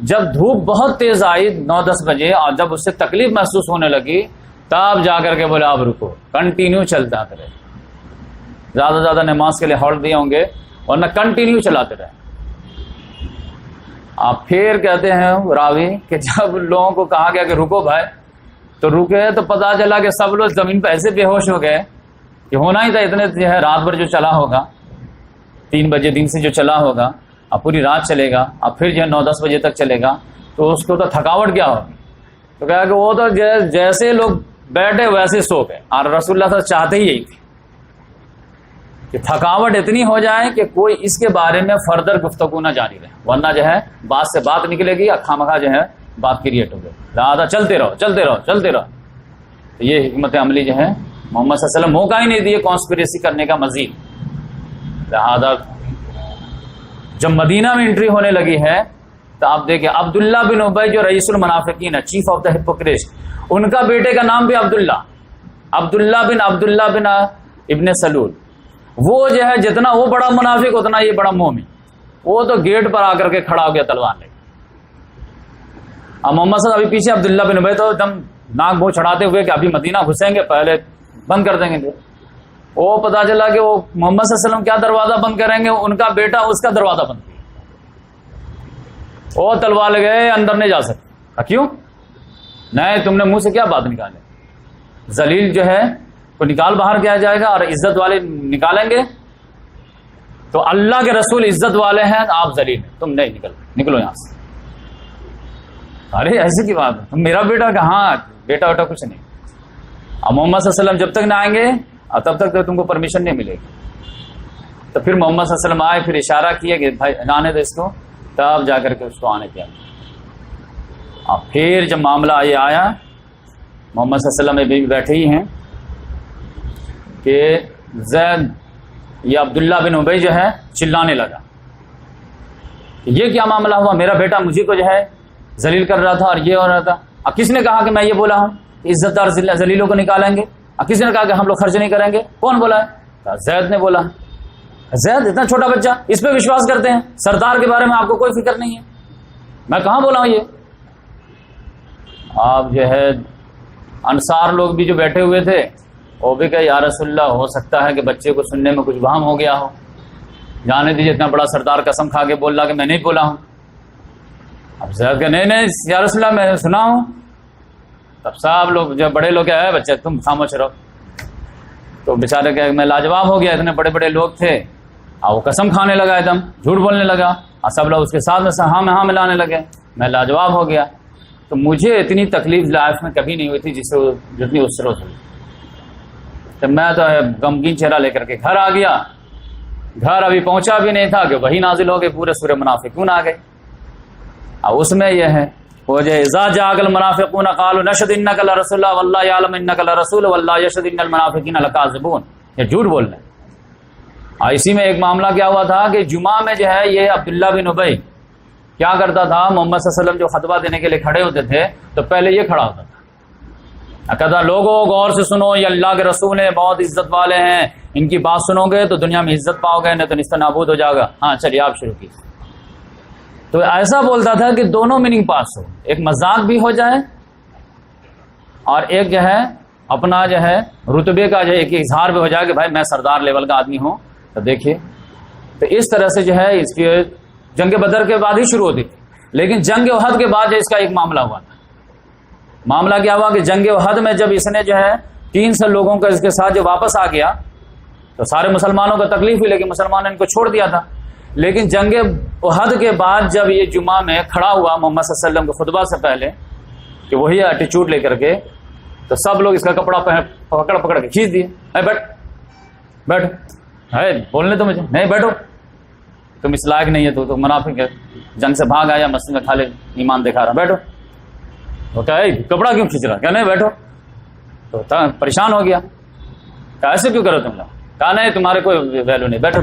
جب دھوپ بہت تیز آئی 9-10 بجے، اور جب اس سے تکلیف محسوس ہونے لگی، تب جا کر کے بولے آپ رکو، کنٹینیو چلتا رہے۔ زیادہ زیادہ نماز کے لیے ہالٹ دیے ہوں گے، ورنہ کنٹینیو چلاتے رہے۔ آپ پھر کہتے ہیں راوی کہ جب لوگوں کو کہا گیا کہ رکو بھائی، تو رکے تو پتا چلا کہ سب لوگ زمین پہ ایسے بے ہوش ہو گئے کہ ہونا ہی تھا، اتنے جو ہے رات بھر جو چلا ہوگا، 3 بجے دن سے جو چلا ہوگا، اب پوری رات چلے گا، اب پھر جو ہے 9-10 بجے تک چلے گا، تو اس کو تو تھکاوٹ کیا ہوگی؟ تو کہا کہ وہ تو جیسے لوگ بیٹھے ویسے سو گئے، اور رسول اللہ صلی اللہ علیہ وسلم چاہتے ہی یہی تھے کہ تھکاوٹ اتنی ہو جائے کہ کوئی اس کے بارے میں فردر گفتگو نہ جاری رہے، ورنہ جو ہے بات سے بات نکلے گی، اکھا مکھا جو ہے بات کریٹ ہو گئی، زیادہ چلتے رہو چلتے رہو چلتے رہو۔ تو یہ حکمت عملی جو ہے محمد صلی اللہ علیہ وسلم موقع ہی نہیں دیے کانسپریسی کرنے کا مزید۔ لہذا جب مدینہ میں انٹری ہونے لگی ہے تو آپ دیکھیں عبداللہ بن ابی جو رئیس المنافقین ہے، چیف آف دا ہپوکریٹس، ان کا بیٹے کا نام بھی عبداللہ بن ابن سلول۔ وہ جو ہے جتنا وہ بڑا منافق اتنا یہ بڑا مومن، وہ تو گیٹ پر آ کر کے کھڑا ہو گیا تلوار لے کے۔ اب محمد صلی اللہ علیہ وسلم ابھی پیچھے، عبداللہ بن ابی تو دم ناک منہ چڑھاتے ہوئے کہ ابھی مدینہ گھسیں گے، پہلے بند کر دیں گے۔ وہ پتا چلا کہ وہ محمد صلی اللہ علیہ وسلم کیا دروازہ بند کریں گے، ان کا بیٹا اس کا دروازہ بند کیا، وہ تلوار لے گئے اندر نہیں جا سکتے۔ کیوں؟ نہیں، تم نے منہ سے کیا بات نکالے؟ ذلیل جو ہے کو نکال باہر کیا جائے گا، اور عزت والے نکالیں گے تو اللہ کے رسول عزت والے ہیں، آپ ذلیل ہیں، تم نہیں نکلو یہاں سے۔ ارے ایسی کی بات ہے، تم میرا بیٹا؟ کہاں بیٹا ویٹا کچھ نہیں۔ اب محمد صلی اللہ علیہ وسلم جب تک نہ آئیں گے اور تب تک تو تم کو پرمیشن نہیں ملے گی۔ تو پھر محمد صلی اللہ علیہ وسلم آئے، پھر اشارہ کیا کہ بھائی آنے دو اس کو، تب جا کر کے اس کو آنے دیا۔ اور پھر جب معاملہ یہ آیا، محمد صلی اللہ علیہ وسلم بھی بیٹھے ہی ہیں کہ زید یا عبداللہ بن ابی جو ہے چلانے لگا کہ یہ کیا معاملہ ہوا، میرا بیٹا مجھے کو جو ہے ذلیل کر رہا تھا اور یہ ہو رہا تھا۔ اور کس نے کہا کہ میں یہ بولا ہوں کہ عزت دار ذلیلوں کو نکالیں گے؟ اور کس نے کہا کہ ہم لوگ خرچ نہیں کریں گے؟ کون بولا ہے؟ کہا زید نے بولا۔ زید اتنا چھوٹا بچہ، اس پہ وشواس کرتے ہیں؟ سردار کے بارے میں آپ کو کوئی فکر نہیں ہے؟ میں کہاں بولا ہوں یہ؟ آپ جو ہے انصار لوگ بھی جو بیٹھے ہوئے تھے وہ بھی کہ یا رسول اللہ ہو سکتا ہے کہ بچے کو سننے میں کچھ وہم ہو گیا ہو، جانے دیجیے، اتنا بڑا سردار قسم کھا کے بول رہا کہ میں نہیں بولا ہوں۔ اب زید کہ نہیں یا رسول اللہ میں سنا ہوں۔ تب صاحب لوگ جب بڑے لوگ ہے بچے تم خاموش رہو، تو بیچارے کہ میں لاجواب ہو گیا، اتنے بڑے بڑے لوگ تھے اور وہ قسم کھانے لگا، ایک دم جھوٹ بولنے لگا، اور سب لوگ اس کے ساتھ میں ہاں ملانے لگے، میں لاجواب ہو گیا۔ تو مجھے اتنی تکلیف لائف میں کبھی نہیں ہوئی تھی جتنی اس روز ہوئی۔ تو میں تو غمگین چہرہ لے کر کے گھر آ گیا، گھر ابھی پہنچا بھی نہیں تھا کہ وہی نازل ہو گئے، پورے سورہ منافقون آ گئے۔ اور اس میں یہ ہے وہ جو اذا جاء المنافقون قالوا نشهد انك لرسول الله والله يعلم انك لرسول والله يشهد ان المنافقين لكاذبون، یہ جھوٹ بول رہے ہیں۔ اور اسی میں ایک معاملہ کیا ہوا تھا کہ جمعہ میں جو ہے یہ عبداللہ بن ابی کیا کرتا تھا، محمد صلی اللہ علیہ وسلم جو خطبہ دینے کے لیے کھڑے ہوتے تھے تو پہلے یہ کھڑا ہوتا تھا، کہتا لوگوں غور سے سنو، یہ اللہ کے رسول ہیں، بہت عزت والے ہیں، ان کی بات سنو گے تو دنیا میں عزت پاؤ گے، نہیں تو نست نابود ہو جائے گا۔ ہاں چلیے آپ شروع کیجیے۔ تو ایسا بولتا تھا کہ دونوں میننگ پاس ہو، ایک مذاق بھی ہو جائے اور ایک جو ہے اپنا جو ہے رتبے کا جو ہے ایک اظہار بھی ہو جائے کہ بھائی میں سردار لیول کا آدمی ہوں. تو دیکھیے تو اس طرح سے جو ہے اس کی جنگ بدر کے بعد ہی شروع ہوتی تھی. لیکن جنگ احد کے بعد جو اس کا ایک معاملہ ہوا تھا. معاملہ کیا ہوا کہ جنگ احد میں جب اس نے جو ہے 300 لوگوں کا اس کے ساتھ جو واپس آ گیا تو سارے مسلمانوں کو تکلیف ہوئی، لیکن مسلمانوں نے ان کو چھوڑ دیا تھا. لیکن جنگ احد کے بعد جب یہ جمعہ میں کھڑا ہوا محمد صلی اللہ علیہ وسلم کے خطبہ سے پہلے کہ وہی ایٹیچیوڈ لے کر کے، تو سب لوگ اس کا کپڑا پکڑ پکڑ کے کھینچ دیے. بیٹھ بیٹھ ہے بولنے تو مجھے نہیں، بیٹھو تم اس لائق نہیں ہے، تو منافق ہے، جنگ سے بھاگ آیا مسجد میں کھالے ایمان دکھا رہا، بیٹھو. تو کیا کپڑا کیوں کھینچ رہا؟ کیا نہیں بیٹھو. تو پریشان ہو گیا، کہا ایسے کیوں کرو تم لوگ؟ کہا نہیں تمہارے کوئی ویلو نہیں، بیٹھو.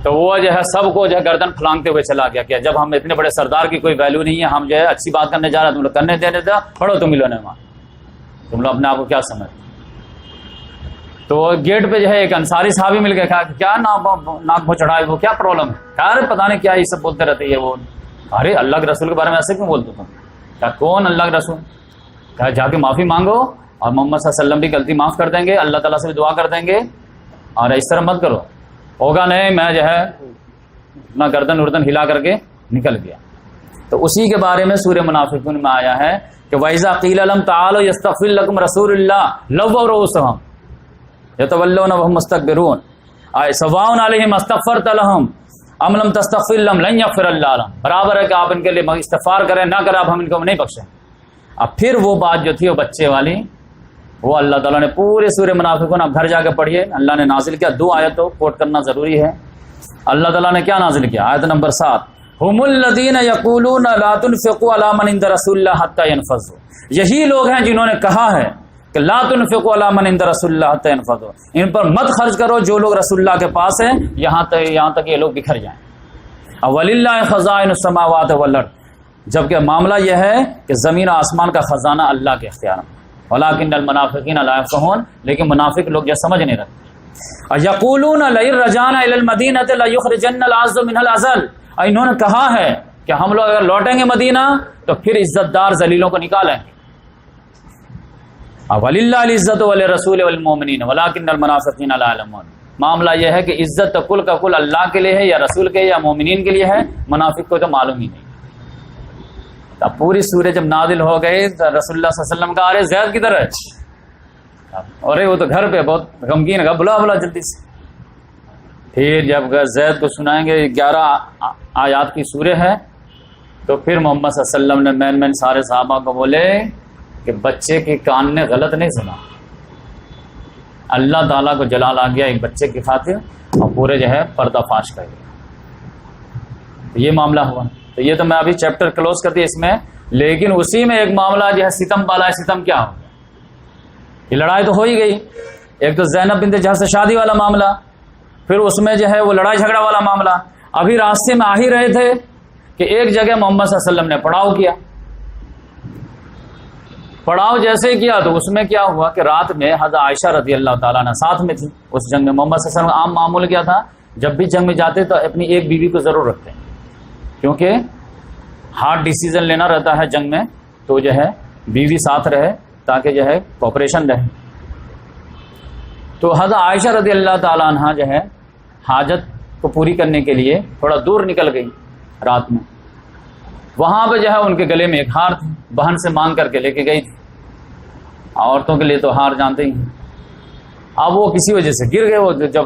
تو وہ جو ہے سب کو جو ہے گردن پھلانگتے ہوئے چلا گیا کہ جب ہم اتنے بڑے سردار کی کوئی ویلو نہیں ہے، ہم جو ہے اچھی بات کرنے جا رہے ہیں، تم لوگ کرنے دینے تھا، پڑھو تم لوگوں نے وہاں، تم لوگ اپنے آپ کو کیا سمجھ. تو گیٹ پہ جو ہے ایک انصاری صحابی مل گئے، کہا کیا ناک بھو چڑھائے، وہ کیا پرابلم ہے؟ کہا ارے پتہ نہیں کیا یہ سب بولتے رہتے ہیں وہ. ارے اللہ کے رسول کے بارے میں ایسے کیوں بولتے تم؟ کیا کون اللہ کے رسول؟ کہا جا کے معافی مانگو اور محمد صلی اللہ علیہ وسلم کی غلطی معاف کر دیں گے، اللہ تعالیٰ سے بھی دعا کر دیں گے، اور اس طرح مت کرو. ہوگا نہیں. میں جو ہے اپنا گردن اردن ہلا کر کے نکل گیا. تو اسی کے بارے میں سورہ منافقون میں آیا ہے کہ وَإِذَا قِيلَ لَهُمْ تَعَالَوْا يَسْتَغْفِرْ لَكُمْ رَسُولُ اللَّهِ لَوَّوْا رُءُوسَهُمْ يَتَوَلَّوْنَ وَهُمْ مُسْتَكْبِرُونَ سَوَاءٌ عَلَيْهِمْ أَسْتَغْفَرْتَ لَهُمْ أَمْ لَمْ تَسْتَغْفِرْ لَهُمْ لَن يَغْفِرَ اللَّهُ لَهُمْ. برابر ہے کہ آپ ان کے لیے استغفار کریں نہ کریں، آپ ہم ان کو نہیں بخشیں. اب پھر وہ بات جو تھی وہ بچے والی، وہ اللہ تعالیٰ نے پورے سورہ منافقون، آپ گھر جا کے پڑھیے، اللہ نے نازل کیا. 2 آیتوں کوٹ کرنا ضروری ہے. اللہ تعالیٰ نے کیا نازل کیا؟ آیت نمبر 7، ہم الذین یقولون لا تنفقوا علی من عند رسول اللہ حتی ینفضوا. یہی لوگ ہیں جنہوں نے کہا ہے کہ لا تنفقوا علی من عند رسول اللہ حتی ینفضوا، ان پر مت خرچ کرو جو لوگ رسول اللہ کے پاس ہیں یہاں تک یہ لوگ بکھر جائیں. وللہ خزائن السماوات والارض، جبکہ معاملہ یہ ہے کہ زمین و آسمان کا خزانہ اللہ کے اختیار میں. ولکن المنافقین لا یفقهون، لیکن منافق لوگ یہ سمجھ نہیں رکھتے. یقولون لئن رجعنا الی المدینہ لیخرجن الاعز منها الاذل، انہوں نے کہا ہے کہ ہم لوگ اگر لوٹیں گے مدینہ تو پھر عزت دار ذلیلوں کو نکالیں گے. وللہ العزت وللرسول والمؤمنین ولکن المنافقین لا یعلمون. معاملہ یہ ہے کہ عزت تو کل کا کل اللہ کے لیے ہے یا رسول کے یا مومنین کے لیے ہے، منافق کو تو معلوم ہی نہیں. اب پوری سورہ جب نازل ہو گئی تو رسول اللہ صلی اللہ علیہ وسلم کا ارے زید کدھر ہے؟ ارے وہ تو گھر پہ بہت غمگین ہے، بلا جلدی سے. پھر جب زید کو سنائیں گے 11 آیات کی سورہ ہے، تو پھر محمد صلی اللہ علیہ وسلم نے مین سارے صحابہ کو بولے کہ بچے کے کان نے غلط نہیں سنا. اللہ تعالیٰ کو جلال آ گیا ایک بچے کی خاطر، اور پورے جو ہے پردہ فاش کر گیا. تو یہ معاملہ ہوا. تو یہ تو میں ابھی چیپٹر کلوز کر دیا اس میں، لیکن اسی میں ایک معاملہ جو ہے ستم والا ہے. ستم کیا ہو گیا؟ یہ لڑائی تو ہو ہی گئی. ایک تو زینب بنت جہش سے شادی والا معاملہ، پھر اس میں جو ہے وہ لڑائی جھگڑا والا معاملہ. ابھی راستے میں آ ہی رہے تھے کہ ایک جگہ محمد صلی اللہ علیہ وسلم نے پڑاؤ کیا. پڑاؤ جیسے کیا تو اس میں کیا ہوا کہ رات میں حضرت عائشہ رضی اللہ تعالیٰ عنہ ساتھ میں تھی اس جنگ میں. محمد صلی اللہ علیہ وسلم عام معمول کیا تھا، جب بھی جنگ میں جاتے تو اپنی ایک بیوی کو ضرور رکھتے ہیں، کیونکہ ہارڈ ڈیسیزن لینا رہتا ہے جنگ میں، تو جو ہے بیوی ساتھ رہے تاکہ جو ہے کوپریشن رہے. تو حضرت عائشہ رضی اللہ تعالیٰ عنہ جو ہے حاجت کو پوری کرنے کے لیے تھوڑا دور نکل گئی رات میں. وہاں پہ جو ہے ان کے گلے میں ایک ہار تھی، بہن سے مانگ کر کے لے کے گئی تھی. عورتوں کے لیے تو ہار جانتے ہی ہیں. اب وہ کسی وجہ سے گر گئے. وہ جب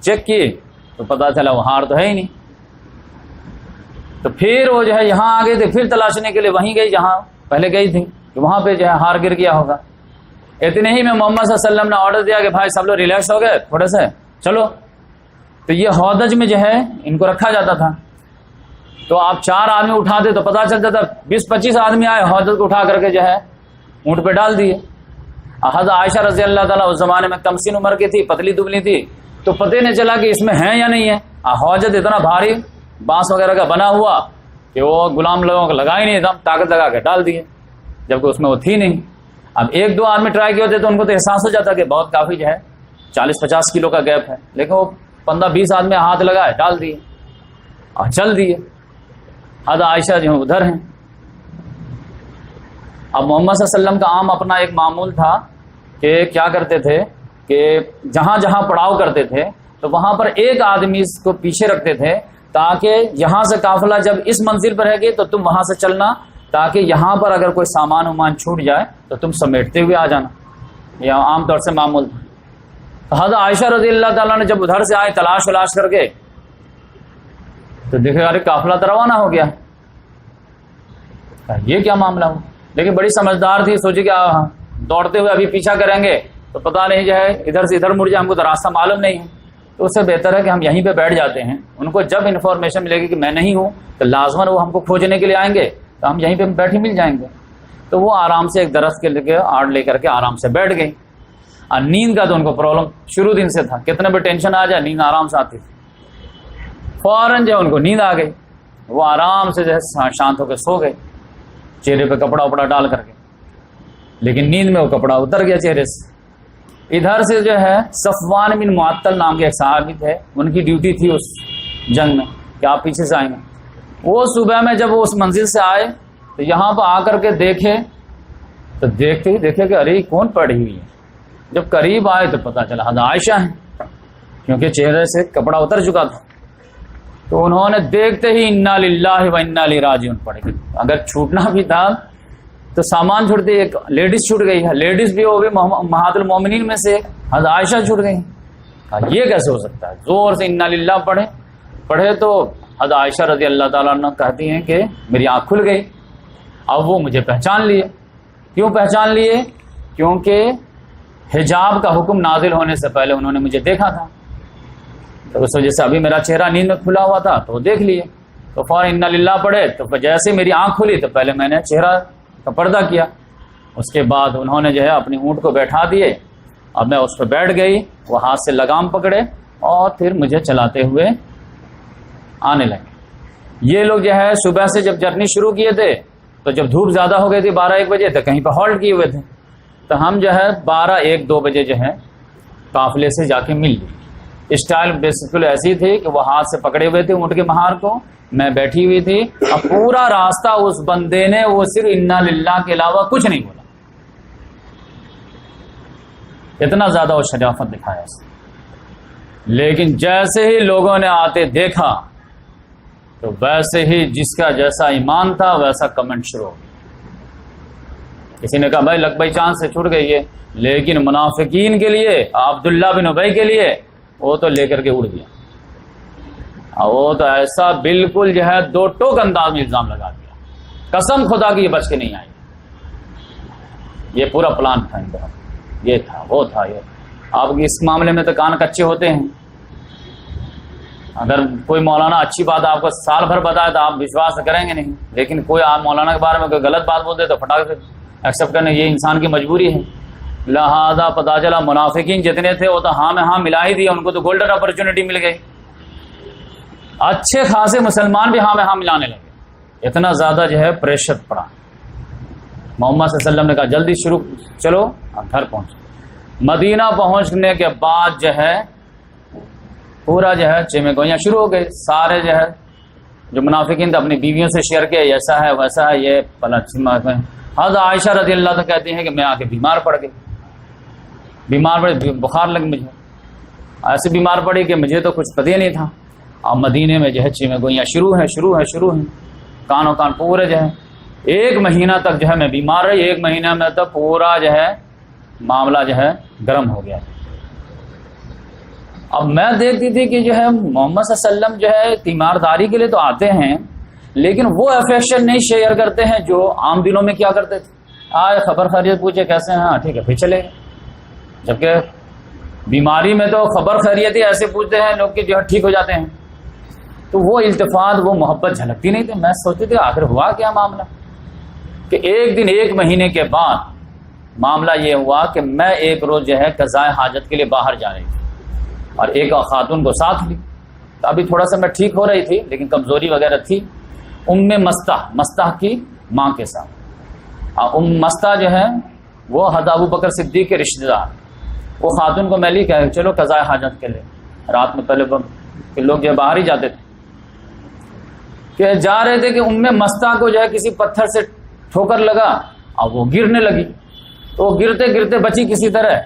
چیک کیے تو پتا چلا وہ ہار تو ہے ہی نہیں. تو پھر وہ جو ہے یہاں آ گئے تھے، پھر تلاشنے کے لیے وہیں گئی جہاں پہلے گئی تھی کہ وہاں پہ جو ہے ہار گر گیا ہوگا. اتنے ہی میں محمد صلی اللہ علیہ وسلم نے آرڈر دیا کہ بھائی سب لوگ ریلیکس ہو گئے تھوڑے سے، چلو. تو یہ ہودج میں جو ہے ان کو رکھا جاتا تھا. تو آپ 4 آدمی اٹھاتے تو پتہ چل جاتا 20-25 آدمی آئے، ہودج کو اٹھا کر کے جو ہے اونٹ پہ ڈال دیے. حضرت عائشہ رضی اللہ تعالیٰ اس زمانے میں کمسن عمر کی تھی، پتلی دبلی تھی، تو پتہ نہیں چلا کہ اس میں ہے یا نہیں ہے. ہودج اتنا بھاری بانس وغیرہ کا بنا ہوا کہ وہ غلام لوگوں کو لگا ہی نہیں، ایک دم طاقت لگا کے ڈال دیے، جبکہ اس میں وہ تھی نہیں. اب 1-2 آدمی ٹرائی کیے ہوتے تو ان کو تو احساس ہو جاتا کہ بہت کافی جو ہے 40-50 کلو کا گیپ ہے، لیکن وہ 15-20 آدمی ہاتھ لگائے ڈال دیے اور چل دیے. حضرت عائشہ جو ادھر ہیں. اب محمد صلی اللہ علیہ وسلم کا عام اپنا ایک معمول تھا کہ کیا کرتے تھے کہ جہاں جہاں پڑاؤ کرتے تھے تو وہاں پر ایک آدمی کو پیچھے رکھتے تھے تاکہ یہاں سے قافلہ جب اس منزل پر رہے گی تو تم وہاں سے چلنا، تاکہ یہاں پر اگر کوئی سامان ومان چھوٹ جائے تو تم سمیٹتے ہوئے آ جانا. یہ عام طور سے معمول تھا. حضرت عائشہ رضی اللہ تعالیٰ نے جب ادھر سے آئے تلاش ولاش کر کے تو دیکھے ارے قافلہ تو روانہ ہو گیا، یہ کیا معاملہ ہو. لیکن بڑی سمجھدار تھی، سوچے کہ دوڑتے ہوئے ابھی پیچھا کریں گے تو پتہ نہیں جو ہے ادھر سے ادھر مڑ جائے، ہم کو تو راستہ معلوم نہیں ہے، تو اس سے بہتر ہے کہ ہم یہیں پہ بیٹھ جاتے ہیں. ان کو جب انفارمیشن ملے گی کہ میں نہیں ہوں تو لازماً وہ ہم کو کھوجنے کے لیے آئیں گے، تو ہم یہیں پہ بیٹھ ہی مل جائیں گے. تو وہ آرام سے ایک درخت کے لے آڑ لے کر کے آرام سے بیٹھ گئی. اور نیند کا تو ان کو پرابلم شروع دن سے تھا، کتنے بھی ٹینشن آ جائے نیند آرام سے آتی تھی. فوراً جو ان کو نیند آ گئی، وہ آرام سے جو ہے شانت ہو کے سو گئے چہرے پہ کپڑا وپڑا ڈال کر کے. لیکن نیند میں وہ کپڑا اتر گیا چہرے سے. ادھر سے جو ہے صفوان بن معطل نام کے ایک صحابی تھے، ان کی ڈیوٹی تھی اس جنگ میں کہ آپ پیچھے سے آئیں گے. وہ صبح میں جب وہ اس منزل سے آئے تو یہاں پہ آ کر کے دیکھے تو دیکھتے ہی دیکھے کہ ارے کون پڑی ہوئی ہے. جب قریب آئے تو پتہ چلا حضرت عائشہ ہیں، کیونکہ چہرے سے کپڑا اتر چکا تھا. تو انہوں نے دیکھتے ہی انا للہ و انا الیہ راجعون پڑھ کے، اگر چھوٹنا بھی تھا تو سامان چھوڑتے، ایک لیڈیز چھوٹ گئی ہے، لیڈیز بھی وہ بھی امہات المومنین میں سے حضرت عائشہ چھوٹ گئی. یہ کیسے ہو سکتا ہے؟ زور سے انا للہ پڑھے تو حضرت عائشہ رضی اللہ تعالیٰ عنہ کہتی ہیں کہ میری آنکھ کھل گئی. اب وہ مجھے پہچان لیے. کیوں پہچان لیے؟ کیونکہ حجاب کا حکم نازل ہونے سے پہلے انہوں نے مجھے دیکھا تھا، تو اس وجہ سے ابھی میرا چہرہ نیند میں کھلا ہوا تھا تو وہ دیکھ لیے. تو فوراً انا للہ پڑھے تو جیسے میری آنکھ کھلی تو پہلے میں نے چہرہ کا پردہ کیا. اس کے بعد انہوں نے جو ہے اپنی اونٹ کو بیٹھا دیے. اب میں اس پہ بیٹھ گئی، وہ ہاتھ سے لگام پکڑے اور پھر مجھے چلاتے ہوئے آنے لگے. یہ لوگ جو ہے صبح سے جب جرنی شروع کیے تھے تو جب دھوپ زیادہ ہو گئی تھی 12-1 بجے تو کہیں پہ ہالٹ کیے ہوئے تھے. تو ہم جو ہے 12-1-2 بجے جو ہے قافلے سے جا کے مل لی. اسٹائل بیسیکلی ایسی تھی کہ وہ ہاتھ سے پکڑے ہوئے تھے اونٹ کے مہار کو، میں بیٹھی ہوئی تھی. اب پورا راستہ اس بندے نے وہ صرف انا للہ کے علاوہ کچھ نہیں بولا. اتنا زیادہ وہ شرافت دکھایا اس نے. لیکن جیسے ہی لوگوں نے آتے دیکھا تو ویسے ہی جس کا جیسا ایمان تھا ویسا کمنٹ شروع ہو گیا. کسی نے کہا بھائی لک بھائی چاند سے چھوٹ گئی ہے، لیکن منافقین کے لیے عبداللہ بن ابی کے لیے وہ تو لے کر کے اڑ گیا. وہ تو ایسا بالکل جو ہے 2 ٹوک انداز میں الزام لگا دیا، قسم خدا کی یہ بچ کے نہیں آئی. یہ پورا پلان تھا ان کا، یہ تھا وہ تھا یہ. آپ اس معاملے میں تو کان کچے ہوتے ہیں. اگر کوئی مولانا اچھی بات آپ کو سال بھر بتائے تو آپ وشواس کریں گے نہیں، لیکن کوئی آپ مولانا کے بارے میں کوئی غلط بات بول دے تو فٹاک سے ایکسیپٹ کرنے، یہ انسان کی مجبوری ہے. لہذا پتہ چلا منافقین جتنے تھے وہ تو ہاں میں ہاں ملا ہی دیا، ان کو تو گولڈن اپرچونٹی مل گئی. اچھے خاصے مسلمان بھی ہاں میں ہاں ملانے لگے. اتنا زیادہ جو ہے پریشر پڑا. محمد صلی اللہ علیہ وسلم نے کہا جلدی شروع چلو. گھر پہنچے. مدینہ پہنچنے کے بعد جو ہے پورا جو ہے چیمے گوئیاں شروع ہو گئی. سارے جو ہے جو منافقین تھے اپنی بیویوں سے شیئر کیا، ایسا ہے ویسا ہے، یہ حضرت عائشہ رضی اللہ عنہا کہتی ہیں کہ میں آ کے بیمار پڑ گئی. بیمار پڑی، بخار لگ مجھے، ایسے بیمار پڑی کہ مجھے تو کچھ پتہ ہی نہیں تھا. اب مدینے میں جو ہے چیمے گوئیاں شروع ہیں. کانوں کان پورے جو ہے 1 مہینہ تک جو ہے میں بیمار رہی. 1 مہینہ میں تو پورا جو ہے معاملہ جو ہے گرم ہو گیا. اب میں دیکھتی تھی کہ جو ہے محمد صلی اللہ علیہ وسلم جو ہے تیمارداری کے لیے تو آتے ہیں لیکن وہ افیکشن نہیں شیئر کرتے ہیں جو عام دنوں میں کیا کرتے تھے. آئے خبر خیریت پوچھے کیسے ہیں، ہاں ٹھیک ہے پھر چلے. جبکہ بیماری میں تو خبر خیریت ہی ایسے پوچھتے ہیں لوگ کہ جو ہے ٹھیک ہو جاتے ہیں. تو وہ التفات وہ محبت جھلکتی نہیں تھی. میں سوچتی تھی آخر ہوا کیا معاملہ، کہ ایک دن 1 مہینے کے بعد معاملہ یہ ہوا کہ میں ایک روز جو ہے قضاء حاجت کے لیے باہر جا رہی تھی اور ایک خاتون کو ساتھ لی. تو ابھی تھوڑا سا میں ٹھیک ہو رہی تھی لیکن کمزوری وغیرہ تھی. مستہ کی ماں کے ساتھ. مستہ جو ہے وہ حضرت ابو بکر صدیق کے رشتہ دار. وہ خاتون کو میں لی کہ چلو قضاء حاجت کے لیے. رات میں پہلے لوگ جو باہر ہی جاتے تھے کہ جا رہے تھے کہ مستہ کو جو ہے کسی پتھر سے ٹھوکر لگا اب وہ گرنے لگی، تو وہ گرتے گرتے بچی کسی طرح،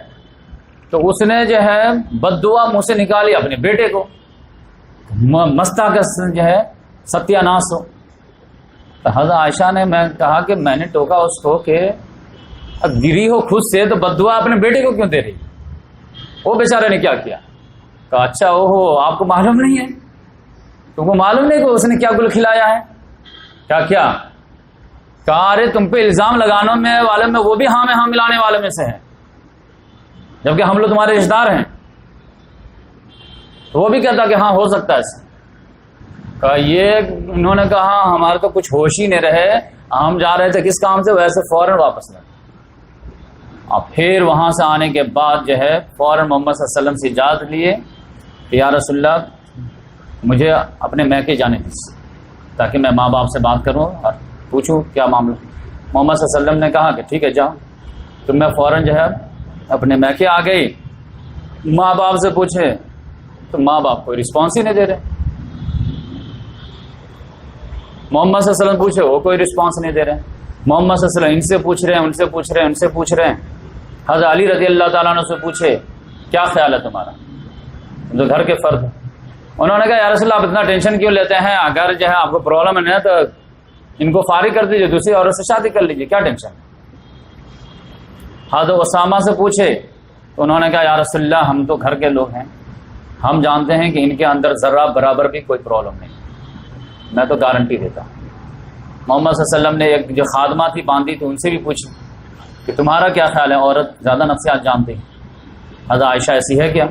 تو اس نے جو ہے بد دعا منہ سے نکالی اپنے بیٹے کو، مستہ کا جو ہے ستیہ ناس ہو۔ تو حضرت عائشہ نے میں کہا کہ میں نے ٹوکا اس کو کہ اب گری ہو خود سے تو بد دعا اپنے بیٹے کو کیوں دے رہی؟ وہ بیچارے نے کیا کیا، کہا اچھا اوہو آپ کو معلوم نہیں ہے، تم کو معلوم نہیں کہ اس نے کیا گل کھلایا ہے؟ کیا کیا؟ کہا ارے تم پہ الزام لگانے میں والے میں وہ بھی ہاں میں ہاں ملانے والے میں سے ہے، جبکہ ہم لوگ تمہارے رشتہ دار ہیں۔ تو وہ بھی کہتا کہ ہاں ہو سکتا ہے ایسا۔ کہا یہ انہوں نے کہا ہمارے تو کچھ ہوش ہی نہیں رہے، ہم جا رہے تھے کس کام سے، ویسے فوراً واپس لے۔ اور پھر وہاں سے آنے کے بعد جو ہے فوراً محمد صلی اللہ علیہ وسلم سے اجازت لیے کہ یا رسول اللہ مجھے اپنے میکے جانے دیجیے تاکہ میں ماں باپ سے بات کروں اور پوچھوں کیا معاملہ۔ محمد صلی اللہ علیہ وسلم نے کہا کہ ٹھیک ہے جاؤ۔ تو میں فوراً جو ہے اپنے میکے آ گئی، ماں باپ سے پوچھے تو ماں باپ کوئی رسپانس ہی نہیں دے رہے، محمد صلی اللہ علیہ وسلم پوچھے وہ کوئی رسپانس نہیں دے رہے، محمد صلی اللہ علیہ وسلم ان سے پوچھ رہے ہیں، ان سے پوچھ رہے ہیں، ان سے پوچھ رہے ہیں۔ حضرت علی رضی اللہ تعالیٰ عنہ سے پوچھے کیا خیال ہے تمہارا، جو گھر کے فرد، انہوں نے کہا یا رسول اللہ آپ اتنا ٹینشن کیوں لیتے ہیں، اگر جو ہے آپ کو پرابلم ہے تو ان کو فارغ کر دیجیے، دوسری عورت سے شادی کر لیجیے، کیا ٹینشن ہے۔ حضرت اسامہ سے پوچھے تو انہوں نے کہا یا رسول اللہ ہم تو گھر کے لوگ ہیں، ہم جانتے ہیں کہ ان کے اندر ذرہ برابر بھی کوئی پرابلم نہیں، میں تو گارنٹی دیتا ہوں۔ محمد صلی اللہ علیہ وسلم نے ایک جو خادمہ تھی باندھی تھی ان سے بھی پوچھی کہ تمہارا کیا خیال ہے، عورت زیادہ نفسیات جانتی ہے، حضرت عائشہ ایسی ہے کیا؟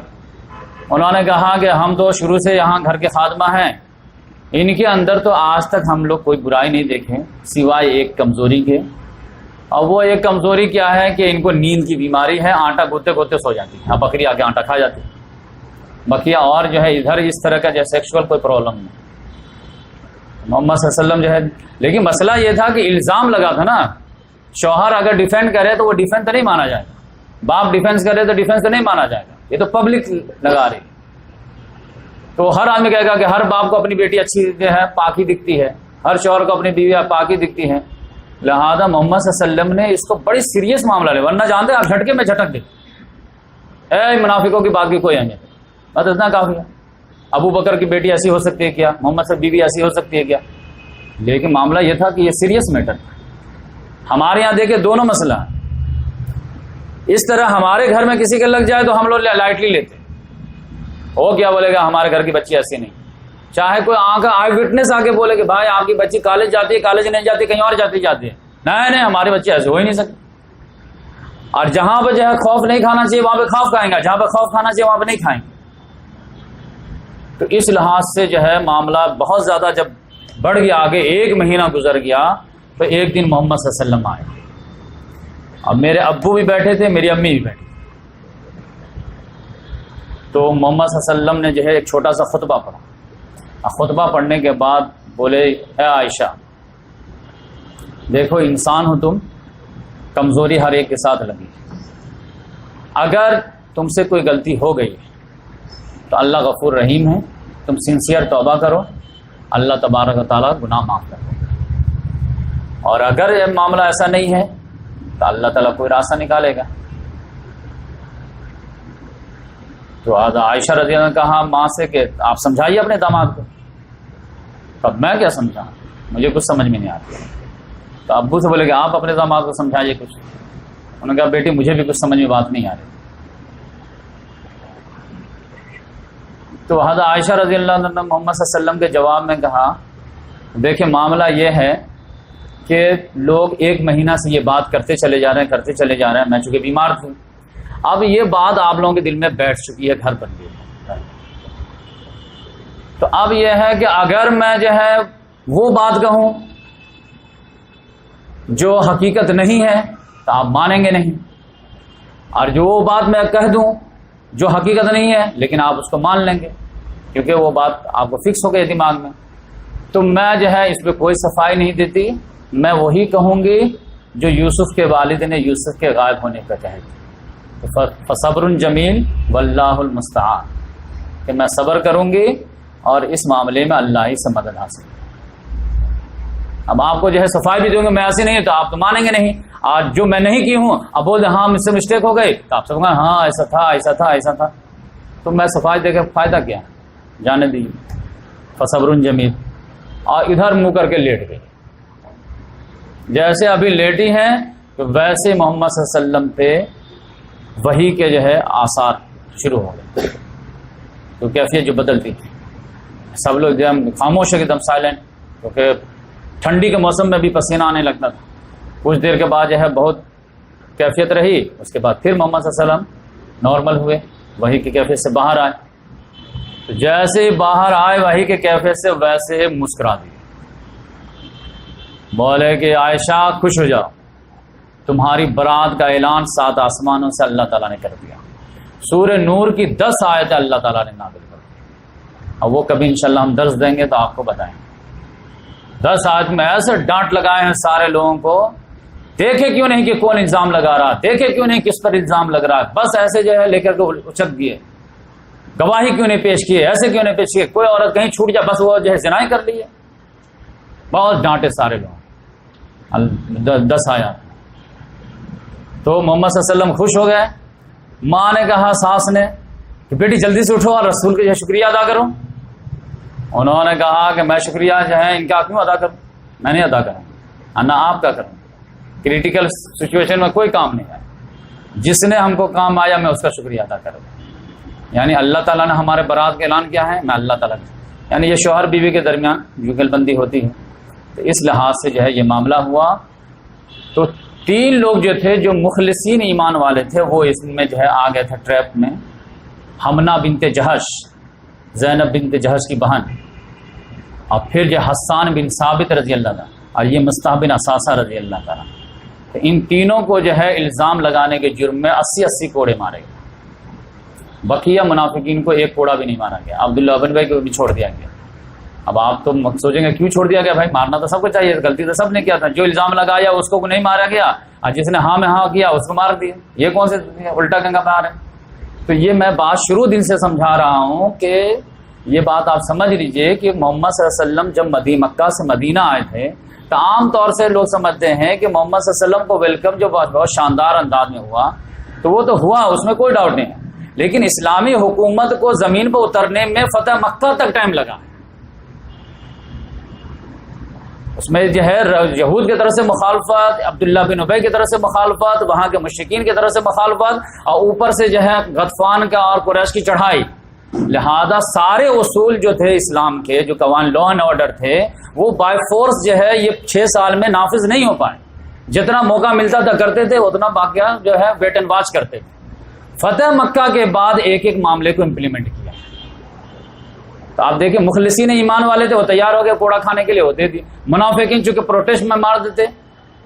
انہوں نے کہا کہ ہم تو شروع سے یہاں گھر کے خادمہ ہیں، ان کے اندر تو آج تک ہم لوگ کوئی برائی نہیں دیکھیں سوائے ایک کمزوری کے، اور وہ ایک کمزوری کیا ہے کہ ان کو نیند کی بیماری ہے، آٹا گوتے گوتے سو جاتی ہے، بکری آ کے آٹا کھا جاتی ہے، بقیہ اور جو ہے ادھر اس طرح کا جو سیکشول کوئی پرابلم نہیں۔ محمد صلی اللہ علیہ وسلم جو ہے، لیکن مسئلہ یہ تھا کہ الزام لگا تھا نا، شوہر اگر ڈیفینڈ کرے تو وہ ڈیفینس تو نہیں مانا جائے گا، باپ ڈیفینس کرے تو ڈیفینس تو نہیں مانا جائے گا، یہ تو پبلک لگا رہی۔ تو ہر آدمی کہے گا کہ ہر باپ کو اپنی بیٹی اچھی جو ہے پاکی دکھتی ہے، ہر شوہر کو اپنی بیوی پاکی دکھتی ہے، لہذا محمد صلی اللہ علیہ وسلم نے اس کو بڑی سیریس معاملہ لیا، ورنہ جانتے آپ جھٹکے میں جھٹک دے، اے منافقوں کی بات کی کوئی اہمیت نہیں، بس اتنا کافی ہے۔ ابو بکر کی بیٹی ایسی ہو سکتی ہے کیا، محمد صلی بیوی ایسی ہو سکتی ہے کیا؟ لیکن معاملہ یہ تھا کہ یہ سیریس میٹر تھا۔ ہمارے یہاں دیکھیں دونوں مسئلہ ہے، اس طرح ہمارے گھر میں کسی کے لگ جائے تو ہم لوگ لائٹلی لیتے، وہ کیا بولے گا ہمارے گھر کی بچی ایسی نہیں، چاہے کوئی آئی وٹنس آ کے بولے کہ بھائی آپ کی بچی کالج جاتی ہے، کالج نہیں جاتی، کہیں اور جاتی ہے، نہیں ہماری بچی ایسے ہو ہی نہیں سکتی۔ اور جہاں پہ جو ہے خوف نہیں کھانا چاہیے وہاں پہ خوف کھائیں گا، جہاں پہ خوف کھانا چاہیے وہاں پہ نہیں کھائیں گے۔ تو اس لحاظ سے جو ہے معاملہ بہت زیادہ جب بڑھ گیا، آگے ایک مہینہ گزر گیا، تو ایک دن محمد صلی اللہ علیہ وسلم آئے، اب میرے ابو بھی بیٹھے تھے، میری امی بھی بیٹھی، تو محمد صلی اللہ علیہ وسلم نے جو ہے ایک چھوٹا سا خطبہ پڑھا، خطبہ پڑھنے کے بعد بولے اے عائشہ دیکھو انسان ہو تم، کمزوری ہر ایک کے ساتھ لگی، اگر تم سے کوئی غلطی ہو گئی تو اللہ غفور رحیم ہے، تم سنسیئر توبہ کرو، اللہ تبارک و تعالیٰ گناہ معاف کر دے، اور اگر یہ معاملہ ایسا نہیں ہے تو اللہ تعالیٰ کوئی راستہ نکالے گا۔ تو عائشہ رضی اللہ عنہ نے کہا ماں سے کہ آپ سمجھائیے اپنے داماد کو۔ اب میں کیا سمجھا، مجھے کچھ سمجھ میں نہیں آتی۔ تو ابو سے بولے کہ آپ اپنے داماد کو سمجھائیے کچھ۔ انہوں نے کہا بیٹی مجھے بھی کچھ سمجھ میں بات نہیں آ رہی۔ تو حضرت عائشہ رضی اللہ عنہ نے محمد صلی اللہ علیہ وسلم کے جواب میں کہا دیکھیں معاملہ یہ ہے کہ لوگ ایک مہینہ سے یہ بات کرتے چلے جا رہے ہیں، میں چونکہ بیمار تھی، اب یہ بات آپ لوگوں کے دل میں بیٹھ چکی ہے، گھر بن گئی ہے، تو اب یہ ہے کہ اگر میں جو ہے وہ بات کہوں جو حقیقت نہیں ہے تو آپ مانیں گے نہیں، اور جو وہ بات میں کہہ دوں جو حقیقت نہیں ہے لیکن آپ اس کو مان لیں گے، کیونکہ وہ بات آپ کو فکس ہو گئی دماغ میں۔ تو میں جو ہے اس پہ کوئی صفائی نہیں دیتی، میں وہی کہوں گی جو یوسف کے والد نے یوسف کے غائب ہونے پہ کہہ دی، فصبر جمیل واللہ المستعان، کہ میں صبر کروں گی اور اس معاملے میں اللہ ہی سے مدد حاصل۔ اب آپ کو جو ہے صفائی بھی دوں گے میں ایسے نہیں تو آپ تو مانیں گے نہیں، آج جو میں نہیں کی ہوں اب بول دیں ہاں مجھ سے مسٹیک ہو گئی، تو آپ سب کہیں ہاں ایسا تھا ایسا تھا ایسا تھا، تو میں صفائی دے کے فائدہ کیا ہے، جانے دی فصبر جمیل، اور ادھر منہ کر کے لیٹ گئی۔ جیسے ابھی لیٹی ہیں تو ویسے محمد صلی اللہ علیہ وسلم پہ وحی کے جو ہے آثار شروع ہو گئے، تو کیفیت جو بدلتی تھی، سب لوگ جو خاموش ایک دم سائلنٹ، کیونکہ ٹھنڈی کے موسم میں بھی پسینہ آنے لگتا تھا۔ کچھ دیر کے بعد جو ہے بہت کیفیت رہی، اس کے بعد پھر محمد صلی اللہ علیہ وسلم نارمل ہوئے، وحی کی کیفیت سے باہر آئے، تو جیسے ہی باہر آئے وحی کے کیفیت سے ویسے مسکرا دی، بولے کہ عائشہ خوش ہو جاؤ، تمہاری برات کا اعلان 7 آسمانوں سے اللہ تعالیٰ نے کر دیا، سورہ نور کی 10 آیتیں اللہ تعالیٰ نے نازل کر دی، اور وہ کبھی انشاءاللہ ہم درس دیں گے تو آپ کو بتائیں گے۔ 10 آیت میں ایسے ڈانٹ لگائے ہیں سارے لوگوں کو، دیکھے کیوں نہیں کہ کون الزام لگا رہا، دیکھے کیوں نہیں کس پر الزام لگ رہا ہے، بس ایسے جو ہے لے کر کے اچک دیے، گواہی کیوں نہیں پیش کیے، ایسے کیوں نہیں پیش کیے، کوئی عورت کہیں چھوٹ جائے بس وہ جو ہے زنا کر لی ہے، بہت ڈانٹے سارے لوگ۔ 10 آیات تو محمد صلی اللہ علیہ وسلم خوش ہو گئے، ماں نے کہا ساس نے کہ بیٹی جلدی سے اٹھو اور رسول کے جو شکریہ ادا کرو، انہوں نے کہا کہ میں شکریہ جو ہے ان کا کیوں ادا کروں، میں نہیں ادا کروں، نہ آپ کا کروں، کریٹیکل سچویشن میں کوئی کام نہیں ہے، جس نے ہم کو کام آیا میں اس کا شکریہ ادا کروں۔ یعنی اللہ تعالیٰ نے ہمارے برات کا اعلان کیا ہے، میں اللہ تعالیٰ کا، یعنی یہ شوہر بیوی کے درمیان جگل بندی ہوتی ہے، تو اس لحاظ سے جو ہے یہ معاملہ ہوا۔ تو 3 لوگ جو تھے جو مخلصین ایمان والے تھے وہ اس میں جو ہے آ گئے تھے ٹریپ میں، حمنہ بنت جہش، زینب بنت جہش کی بہن، اور پھر جو حسان بن ثابت رضی اللہ عنہ، اور یہ مصطح بن اثاثہ رضی اللہ تعالیٰ، تو ان تینوں کو جو ہے الزام لگانے کے جرم میں 80 کوڑے مارے گئے، بقیہ منافقین کو 1 کوڑا بھی نہیں مارا گیا، عبداللہ ابن بھائی کو بھی چھوڑ دیا گیا۔ اب آپ تو سوچیں گے کیوں چھوڑ دیا گیا، بھائی مارنا تو سب کو چاہیے، غلطی تو سب نے کیا تھا، جو الزام لگایا اس کو نہیں مارا گیا، اور جس نے ہاں میں ہاں کیا اس کو مار دیا، یہ کون سے الٹا گنگا پار ہے؟ تو یہ میں بات شروع دن سے سمجھا رہا ہوں کہ یہ بات آپ سمجھ لیجئے کہ محمد صلی اللہ علیہ وسلم جب مکہ سے مدینہ آئے تھے تو عام طور سے لوگ سمجھتے ہیں کہ محمد صلی اللہ علیہ وسلم کو ویلکم جو بہت شاندار انداز میں ہوا، تو وہ تو ہوا، اس میں کوئی ڈاؤٹ نہیں ہے، لیکن اسلامی حکومت کو زمین پر اترنے میں فتح مکہ تک ٹائم لگا، اس میں جو ہے یہود کی طرف سے مخالفت، عبداللہ بن ابی کی طرف سے مخالفت، وہاں کے مشرکین کی طرف سے مخالفت، اور اوپر سے جو ہے غطفان کا اور قریش کی چڑھائی، لہذا سارے اصول جو تھے اسلام کے، جو قوانین لا اینڈ آرڈر تھے، وہ بائی فورس جو ہے یہ 6 سال میں نافذ نہیں ہو پائے، جتنا موقع ملتا تھا کرتے تھے، اتنا باقیہ جو ہے ویٹ اینڈ واچ کرتے تھے۔ فتح مکہ کے بعد ایک ایک معاملے کو امپلیمنٹ کیا، تو آپ دیکھیں مخلصین ایمان والے تھے وہ تیار ہو گئے کوڑا کھانے کے لیے، ہوتے تھے منافقین چونکہ پروٹیسٹ میں مار دیتے،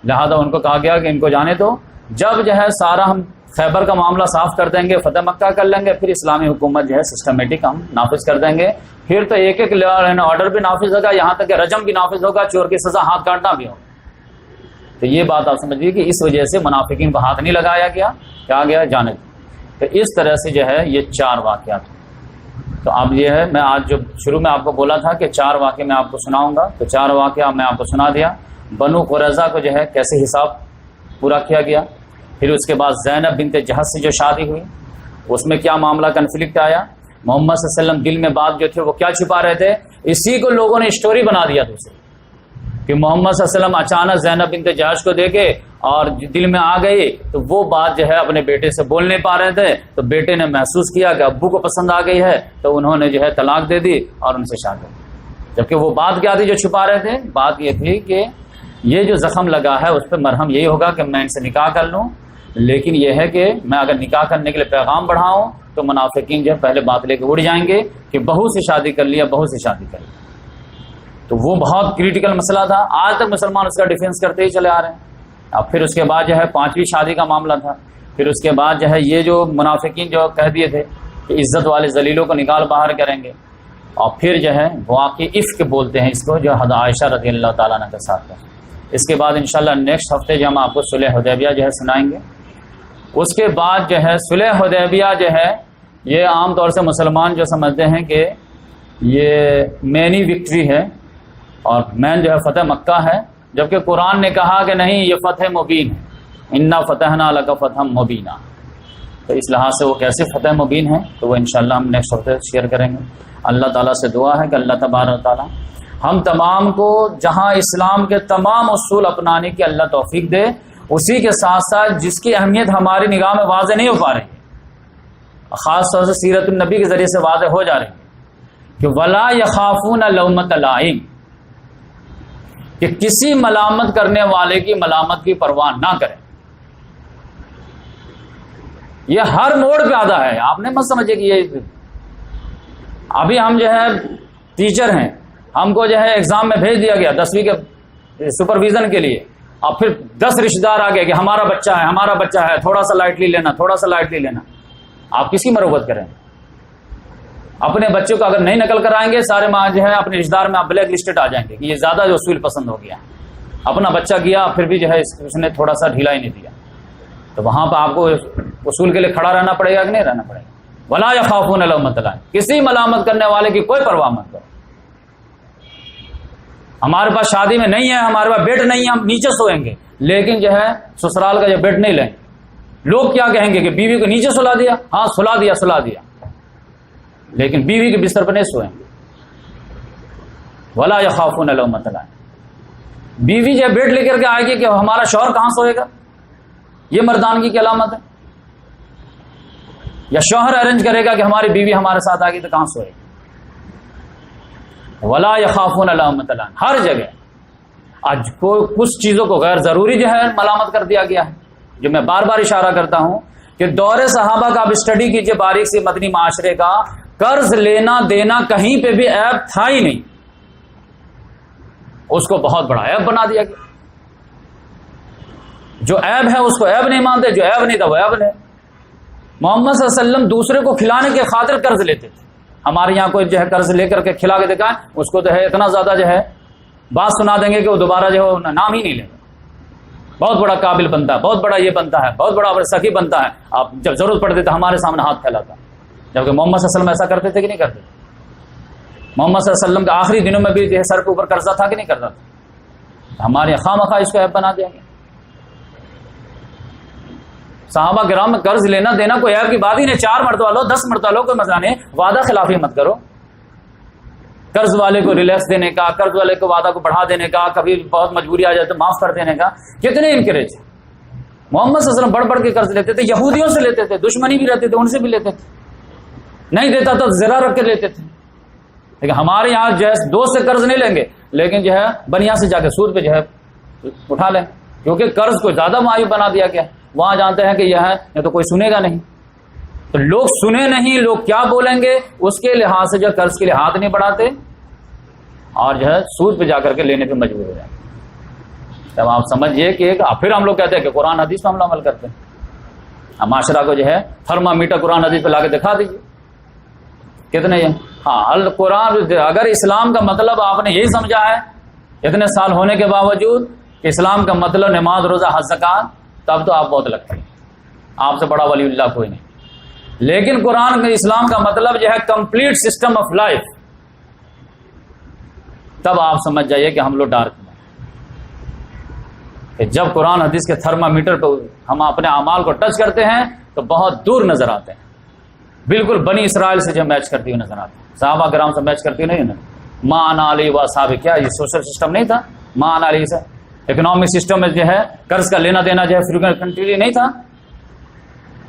لہذا ان کو کہا گیا کہ ان کو جانے دو، جب جو ہے سارا ہم خیبر کا معاملہ صاف کر دیں گے، فتح مکہ کر لیں گے، پھر اسلامی حکومت جو ہے سسٹمیٹک ہم نافذ کر دیں گے، پھر تو ایک ایک لا اینڈ آرڈر بھی نافذ ہوگا، یہاں تک کہ رجم بھی نافذ ہوگا، چور کی سزا ہاتھ کاٹنا بھی ہوگا۔ تو یہ بات آپ سمجھیے کہ اس وجہ سے منافقین کو ہاتھ نہیں لگایا گیا، کہا گیا جانے دو۔ تو اس طرح سے جو ہے یہ 4 واقعات، تو اب یہ ہے میں آج جو شروع میں آپ کو بولا تھا کہ 4 واقعے میں آپ کو سناؤں گا، تو 4 واقعہ میں آپ کو سنا دیا۔ بنو قریظہ کو جو ہے کیسے حساب پورا کیا گیا، پھر اس کے بعد زینب بنت جہش سے جو شادی ہوئی اس میں کیا معاملہ کنفلکٹ آیا، محمد صلی اللہ علیہ وسلم دل میں بات جو تھی وہ کیا چھپا رہے تھے، اسی کو لوگوں نے اسٹوری بنا دیا دوسری، کہ محمد صلی اللہ علیہ وسلم اچانک زینب بنت جہش کو دیکھے اور دل میں آ گئی، تو وہ بات جو ہے اپنے بیٹے سے بول نہیں پا رہے تھے، تو بیٹے نے محسوس کیا کہ ابو کو پسند آ گئی ہے، تو انہوں نے جو ہے طلاق دے دی اور ان سے شادی کی۔ جبکہ وہ بات کیا تھی جو چھپا رہے تھے، بات یہ تھی کہ یہ جو زخم لگا ہے اس پہ مرہم یہی ہوگا کہ میں ان سے نکاح کر لوں، لیکن یہ ہے کہ میں اگر نکاح کرنے کے لیے پیغام بڑھاؤں تو منافقین جو ہے پہلے بات لے کے اڑ جائیں گے کہ بہو سے شادی کر لیا، بہو سے شادی کر لیا۔ تو وہ بہت کریٹیکل مسئلہ تھا، آج تک مسلمان اس کا ڈیفینس کرتے ہی چلے آ رہے ہیں۔ اب پھر اس کے بعد جو ہے 5ویں شادی کا معاملہ تھا، پھر اس کے بعد جو ہے یہ جو منافقین جو کہہ دیے تھے کہ عزت والے ذلیلوں کو نکال باہر کریں گے، اور پھر جو ہے واقعی افک بولتے ہیں اس کو، جو حضرت عائشہ رضی اللہ تعالیٰ عنہ کے ساتھ ہے۔ اس کے بعد انشاءاللہ نیکسٹ ہفتے جو ہم آپ کو صلح حدیبیہ جو ہے سنائیں گے۔ اس کے بعد جو ہے صلح حدیبیہ جو ہے یہ عام طور سے مسلمان جو سمجھتے ہیں کہ یہ مینی وکٹری ہے اور مین جو ہے فتح مکہ ہے، جبکہ قرآن نے کہا کہ نہیں، یہ فتح مبین ہے، انا فتحنا لک فتحا مبینا. تو اس لحاظ سے وہ کیسے فتح مبین ہے تو وہ انشاءاللہ ہم نیکسٹ ہفتے شیئر کریں گے. اللہ تعالیٰ سے دعا ہے کہ اللہ تبارک و تعالیٰ ہم تمام کو جہاں اسلام کے تمام اصول اپنانے کی اللہ توفیق دے، اسی کے ساتھ ساتھ جس کی اہمیت ہماری نگاہ میں واضح نہیں ہو پا رہی ہے، خاص طور سے سیرت النبی کے ذریعے سے واضح ہو جا رہی ہے کہ ولا یخافون لومۃ لائم، کہ کسی ملامت کرنے والے کی ملامت کی پرواہ نہ کریں. یہ ہر موڑ پہ آدھا ہے. آپ نے مت سمجھے کہ یہ ابھی ہم جو ہے ٹیچر ہیں، ہم کو جو ہے ایگزام میں بھیج دیا گیا 10ویں کے سپرویژن کے لیے، اور پھر 10 رشتہ دار آ گئے کہ ہمارا بچہ ہے ہمارا بچہ ہے، تھوڑا سا لائٹلی لینا تھوڑا سا لائٹلی لینا. آپ کس کی مروت کریں؟ اپنے بچوں کو اگر نہیں نقل کرائیں گے سارے ماں جو ہے اپنے رشتہ دار میں آپ بلیک لسٹڈ آ جائیں گے کہ یہ زیادہ جو اصول پسند ہو گیا. اپنا بچہ گیا پھر بھی جو ہے اس نے تھوڑا سا ڈھیلا ہی نہیں دیا، تو وہاں پہ آپ کو اصول کے لیے کھڑا رہنا پڑے گا کہ نہیں رہنا پڑے گا. ولا یخافون لومۃ لائم، کسی ملامت کرنے والے کی کوئی پرواہ مت کرو. ہمارے پاس شادی میں نہیں ہے، ہمارے پاس بیڈ نہیں ہے، ہم نیچے سوئیں گے، لیکن جو ہے سسرال کا جو بیڈ نہیں لیں گے. لوگ کیا کہیں گے کہ بیوی کو نیچے سلا دیا، ہاں سلا دیا، لیکن بیوی کے بستر پہ نہیں سوئیں گے. ولا یخافون لومۃ لائم، بیوی جو بیڈ لے کر کے آئے گی کہ ہمارا شوہر کہاں سوئے گا، یہ مردانگی کی علامت ہے. یا شوہر ارینج کرے گا کہ ہماری بیوی ہمارے ساتھ آ گئی تو کہاں سوئے گی. ولا یخافون لومۃ لائم، ہر جگہ آج کچھ چیزوں کو غیر ضروری جو ہے ملامت کر دیا گیا ہے. جو میں بار بار اشارہ کرتا ہوں کہ دور صحابہ کا آپ اسٹڈی کیجئے باریک سے، مدنی معاشرے کا قرض لینا دینا کہیں پہ بھی عیب تھا ہی نہیں، اس کو بہت بڑا عیب بنا دیا گیا. جو عیب ہے اس کو عیب نہیں مانتے، جو عیب نہیں تھا وہ عیب نہیں. محمد صلی اللہ علیہ وسلم دوسرے کو کھلانے کے خاطر قرض لیتے تھے. ہمارے یہاں کوئی جو ہے قرض لے کر کے کھلا کے دکھائے، اس کو جو ہے اتنا زیادہ جو ہے بات سنا دیں گے کہ وہ دوبارہ جو ہے نام ہی نہیں لیں گے. بہت بڑا قابل بنتا ہے، بہت بڑا یہ بنتا ہے، بہت بڑا سخی بنتا ہے. آپ جب ضرورت پڑتی تو ہمارے سامنے ہاتھ پھیلاتا. جبکہ محمد صلی اللہ علیہ وسلم ایسا کرتے تھے کہ نہیں کرتے تھے؟ محمد صلی اللہ علیہ وسلم کے آخری دنوں میں بھی جو ہے سر کے اوپر قرضہ تھا کہ نہیں کرتا تھا؟ ہمارے خواہ مخواہ اس کو عیب بنا دیا گیا. صحابہ کرام میں قرض لینا دینا کوئی عیب کی بات ہی نہیں. 4 مرتبہ لو 10 مرتبہ لو، کوئی مسئلہ نہیں. وعدہ خلافی مت کرو. قرض والے کو ریلیکس دینے کا، قرض والے کو وعدہ کو بڑھا دینے کا، کبھی بہت مجبوری آ جائے تو معاف کر دینے کا کتنے انکریج. محمد صلی اللہ علیہ وسلم بڑھ بڑھ کے قرض لیتے تھے، یہودیوں سے لیتے تھے، دشمنی بھی رہتے تھے ان سے بھی لیتے تھے، نہیں دیتا تو زرا رکھ کے لیتے تھے. لیکن ہمارے یہاں جو ہے دوست سے قرض نہیں لیں گے، لیکن جو ہے بنیا سے جا کے سود پہ جو ہے اٹھا لیں، کیونکہ قرض کو زیادہ معیوب بنا دیا گیا. وہاں جانتے ہیں کہ یہ ہے یا تو کوئی سنے گا نہیں، تو لوگ سنے نہیں، لوگ کیا بولیں گے اس کے لحاظ سے جو قرض کے لیے ہاتھ نہیں بڑھاتے اور جو ہے سود پہ جا کر کے لینے پہ مجبور ہو جائیں. تب آپ سمجھیے کہ پھر ہم لوگ کہتے ہیں کہ قرآن حدیث پہ ہم عمل کرتے ہیں. معاشرہ کو جو ہے تھرمامیٹر قرآن حدیث پہ لا کے دکھا دیجیے کتنے ہیں. ہاں القرآن، اگر اسلام کا مطلب آپ نے یہی سمجھا ہے اتنے سال ہونے کے باوجود کہ اسلام کا مطلب نماز روزہ حج زکات، تب تو آپ بہت لگتے ہیں، آپ سے بڑا ولی اللہ کوئی نہیں. لیکن قرآن کے اسلام کا مطلب جو ہے کمپلیٹ سسٹم آف لائف، تب آپ سمجھ جائیے کہ ہم لوگ ڈارک میں کہ جب قرآن حدیث کے تھرمامیٹر پہ ہم اپنے اعمال کو ٹچ کرتے ہیں تو بہت دور نظر آتے ہیں، بالکل بنی اسرائیل سے جو میچ کرتی ہوئی نظر آتے ہیں. صحابہ کرام سے میچ کرتی نہیں نا. ماں انا علی و صحابہ، کیا یہ سوشل سسٹم نہیں تھا؟ ماں انا علی سے اکنامک سسٹم میں جو ہے قرض کا لینا دینا جو ہے فریکوینٹلی نہیں تھا.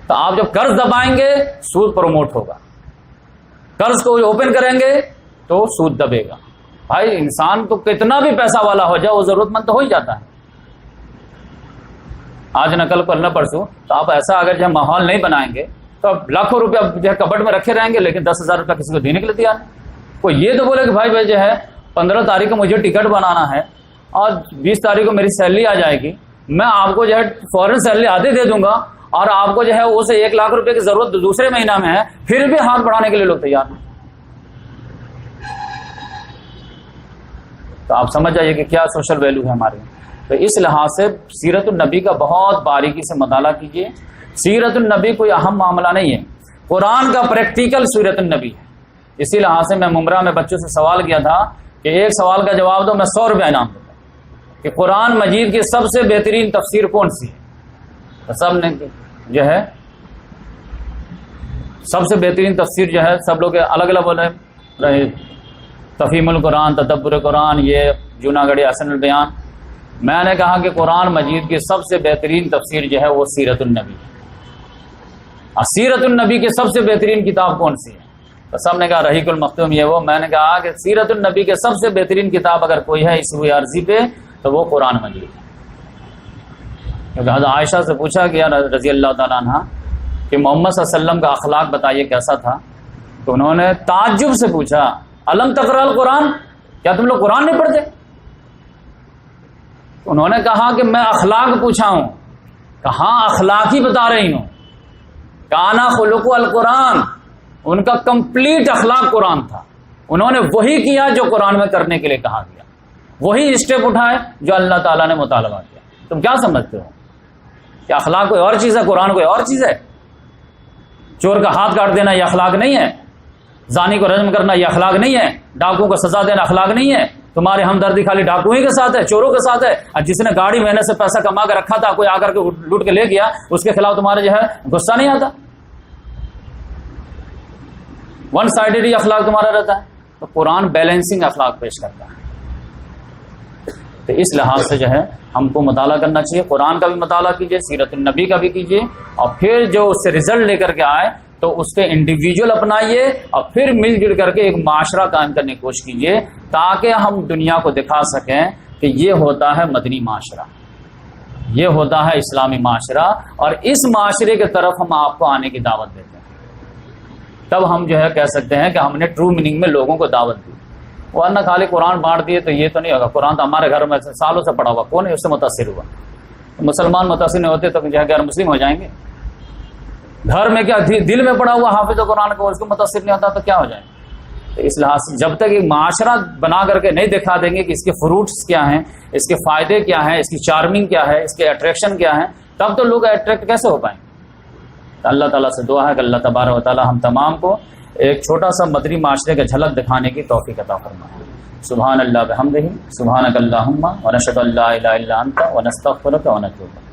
تو آپ جب قرض دبائیں گے سود پروموٹ ہوگا، قرض کو اوپن کریں گے تو سود دبے گا. بھائی انسان تو کتنا بھی پیسہ والا ہو جائے وہ ضرورت مند تو ہو ہی جاتا ہے. آج نہ کل نہ پرسوں تو آپ ایسا اگر جو ماحول نہیں بنائیں گے تو اب لاکھوں روپیہ جو ہے کبٹ میں رکھے رہیں گے، لیکن 10,000 روپیہ کسی کو دینے کے لیے تیار نہیں. کوئی یہ تو بولے کہ بھائی جو ہے 15 تاریخ کو مجھے ٹکٹ بنانا ہے اور 20 تاریخ کو میری سیلری آ جائے گی، میں آپ کو جو ہے فوراً سیلری آدھی دے دوں گا اور آپ کو جو ہے اسے 1 لاکھ روپے کی ضرورت دوسرے مہینہ میں ہے، پھر بھی ہاتھ بڑھانے کے لیے لوگ تیار ہیں. تو آپ سمجھ جائیے کہ کیا سوشل ویلیو ہے ہمارے. تو اس لحاظ سے سیرت النبی کا بہت باریکی سے مطالعہ کیجیے. سیرت النبی کوئی اہم معاملہ نہیں ہے، قرآن کا پریکٹیکل سیرت النبی ہے. اسی لحاظ سے میں ممبرا میں بچوں سے سوال کیا تھا کہ ایک سوال کا جواب دو، میں 100 روپے انعام دوں گا کہ قرآن مجید کی سب سے بہترین تفسیر کون سی ہے. تو سب نے جو ہے سب سے بہترین تفسیر جو ہے سب لوگ الگ الگ بولے، تفہیم القرآن، تدبر قرآن، یہ جوناگڑھی احسن البیان۔ میں نے کہا کہ قرآن مجید کی سب سے بہترین تفسیر جو ہے وہ سیرت النبی ہے۔ سیرت النبی کی سب سے بہترین کتاب کون سی ہے؟ تو سب نے کہا رحیق المختوم یہ وہ۔ میں نے کہا کہ سیرت النبی کے سب سے بہترین کتاب اگر کوئی ہے اس ہوئی عرضی پہ تو وہ قرآن مجید ہے۔ کیونکہ حضرت عائشہ سے پوچھا گیا رضی اللہ تعالیٰ عنہ کہ محمد صلی اللہ علیہ وسلم کا اخلاق بتائیے کیسا تھا، تو انہوں نے تعجب سے پوچھا الم تقرأ القرآن، کیا تم لوگ قرآن نہیں پڑھتے؟ انہوں نے کہا کہ میں اخلاق پوچھا ہوں، کہاں اخلاق ہی بتا رہی ہوں، کانا خلق القرآن، ان کا کمپلیٹ اخلاق قرآن تھا۔ انہوں نے وہی کیا جو قرآن میں کرنے کے لیے کہا گیا، وہی اسٹیپ اٹھائے جو اللہ تعالیٰ نے مطالبہ کیا۔ تم کیا سمجھتے ہو کہ اخلاق کوئی اور چیز ہے، قرآن کوئی اور چیز ہے؟ چور کا ہاتھ کاٹ دینا یہ اخلاق نہیں ہے، زانی کو رجم کرنا یہ اخلاق نہیں ہے، ڈاکو کو سزا دینا اخلاق نہیں ہے۔ تمہاری ہمدردی خالی ڈاکو ہی کے ساتھ ہے، چوروں کے ساتھ ہے، اور جس نے گاڑی محنت سے پیسہ کما کے رکھا تھا کوئی آ کر کے لوٹ کے لے گیا اس کے خلاف تمہارے جو ہے غصہ نہیں آتا؟ ون سائیڈڈ ہی اخلاق تمہارا رہتا ہے۔ تو قرآن بیلنسنگ اخلاق پیش کرتا ہے۔ تو اس لحاظ سے جو ہے ہم کو مطالعہ کرنا چاہیے، قرآن کا بھی مطالعہ کیجیے، سیرت النبی کا بھی کیجیے، اور پھر جو اس سے رزلٹ لے کر کے آئے تو اس کے انڈیویجول اپنائیے، اور پھر مل جل کر کے ایک معاشرہ قائم کرنے کی کوشش کیجیے تاکہ ہم دنیا کو دکھا سکیں کہ یہ ہوتا ہے مدنی معاشرہ، یہ ہوتا ہے اسلامی معاشرہ، اور اس معاشرے کی طرف ہم آپ کو آنے کی دعوت دیتے ہیں۔ تب ہم جو ہے کہہ سکتے ہیں کہ ہم نے ٹرو میننگ میں لوگوں کو دعوت دی، ورنہ خالی قرآن بانٹ دیے تو یہ تو نہیں ہوگا۔ قرآن تو ہمارے گھر میں سالوں سے پڑھا ہوا، کون ہے اس سے متاثر ہوا؟ مسلمان متاثر نہیں ہوتے تو جو ہے غیر مسلم ہو جائیں گے۔ گھر میں کیا دل میں پڑا ہوا حافظ قرآن کو اس کو متاثر نہیں ہوتا تو کیا ہو جائے؟ تو اس لحاظ سے جب تک ایک معاشرہ بنا کر کے نہیں دکھا دیں گے کہ اس کے فروٹس کیا ہیں، اس کے فائدے کیا ہیں، اس کی چارمنگ کیا ہے، اس کے اٹریکشن کیا ہیں، تب تو لوگ اٹریکٹ کیسے ہو پائیں گے؟ تو اللہ تعالیٰ سے دعا ہے کہ اللہ تبارک و تعالیٰ ہم تمام کو ایک چھوٹا سا مدنی معاشرے کا جھلک دکھانے کی توفیق عطا فرمائے۔ سبحان اللہ بحمدہ، سبحانک اللہم ونشہد ان لا الہ الا انت ونستغفرک ونتوب الیک۔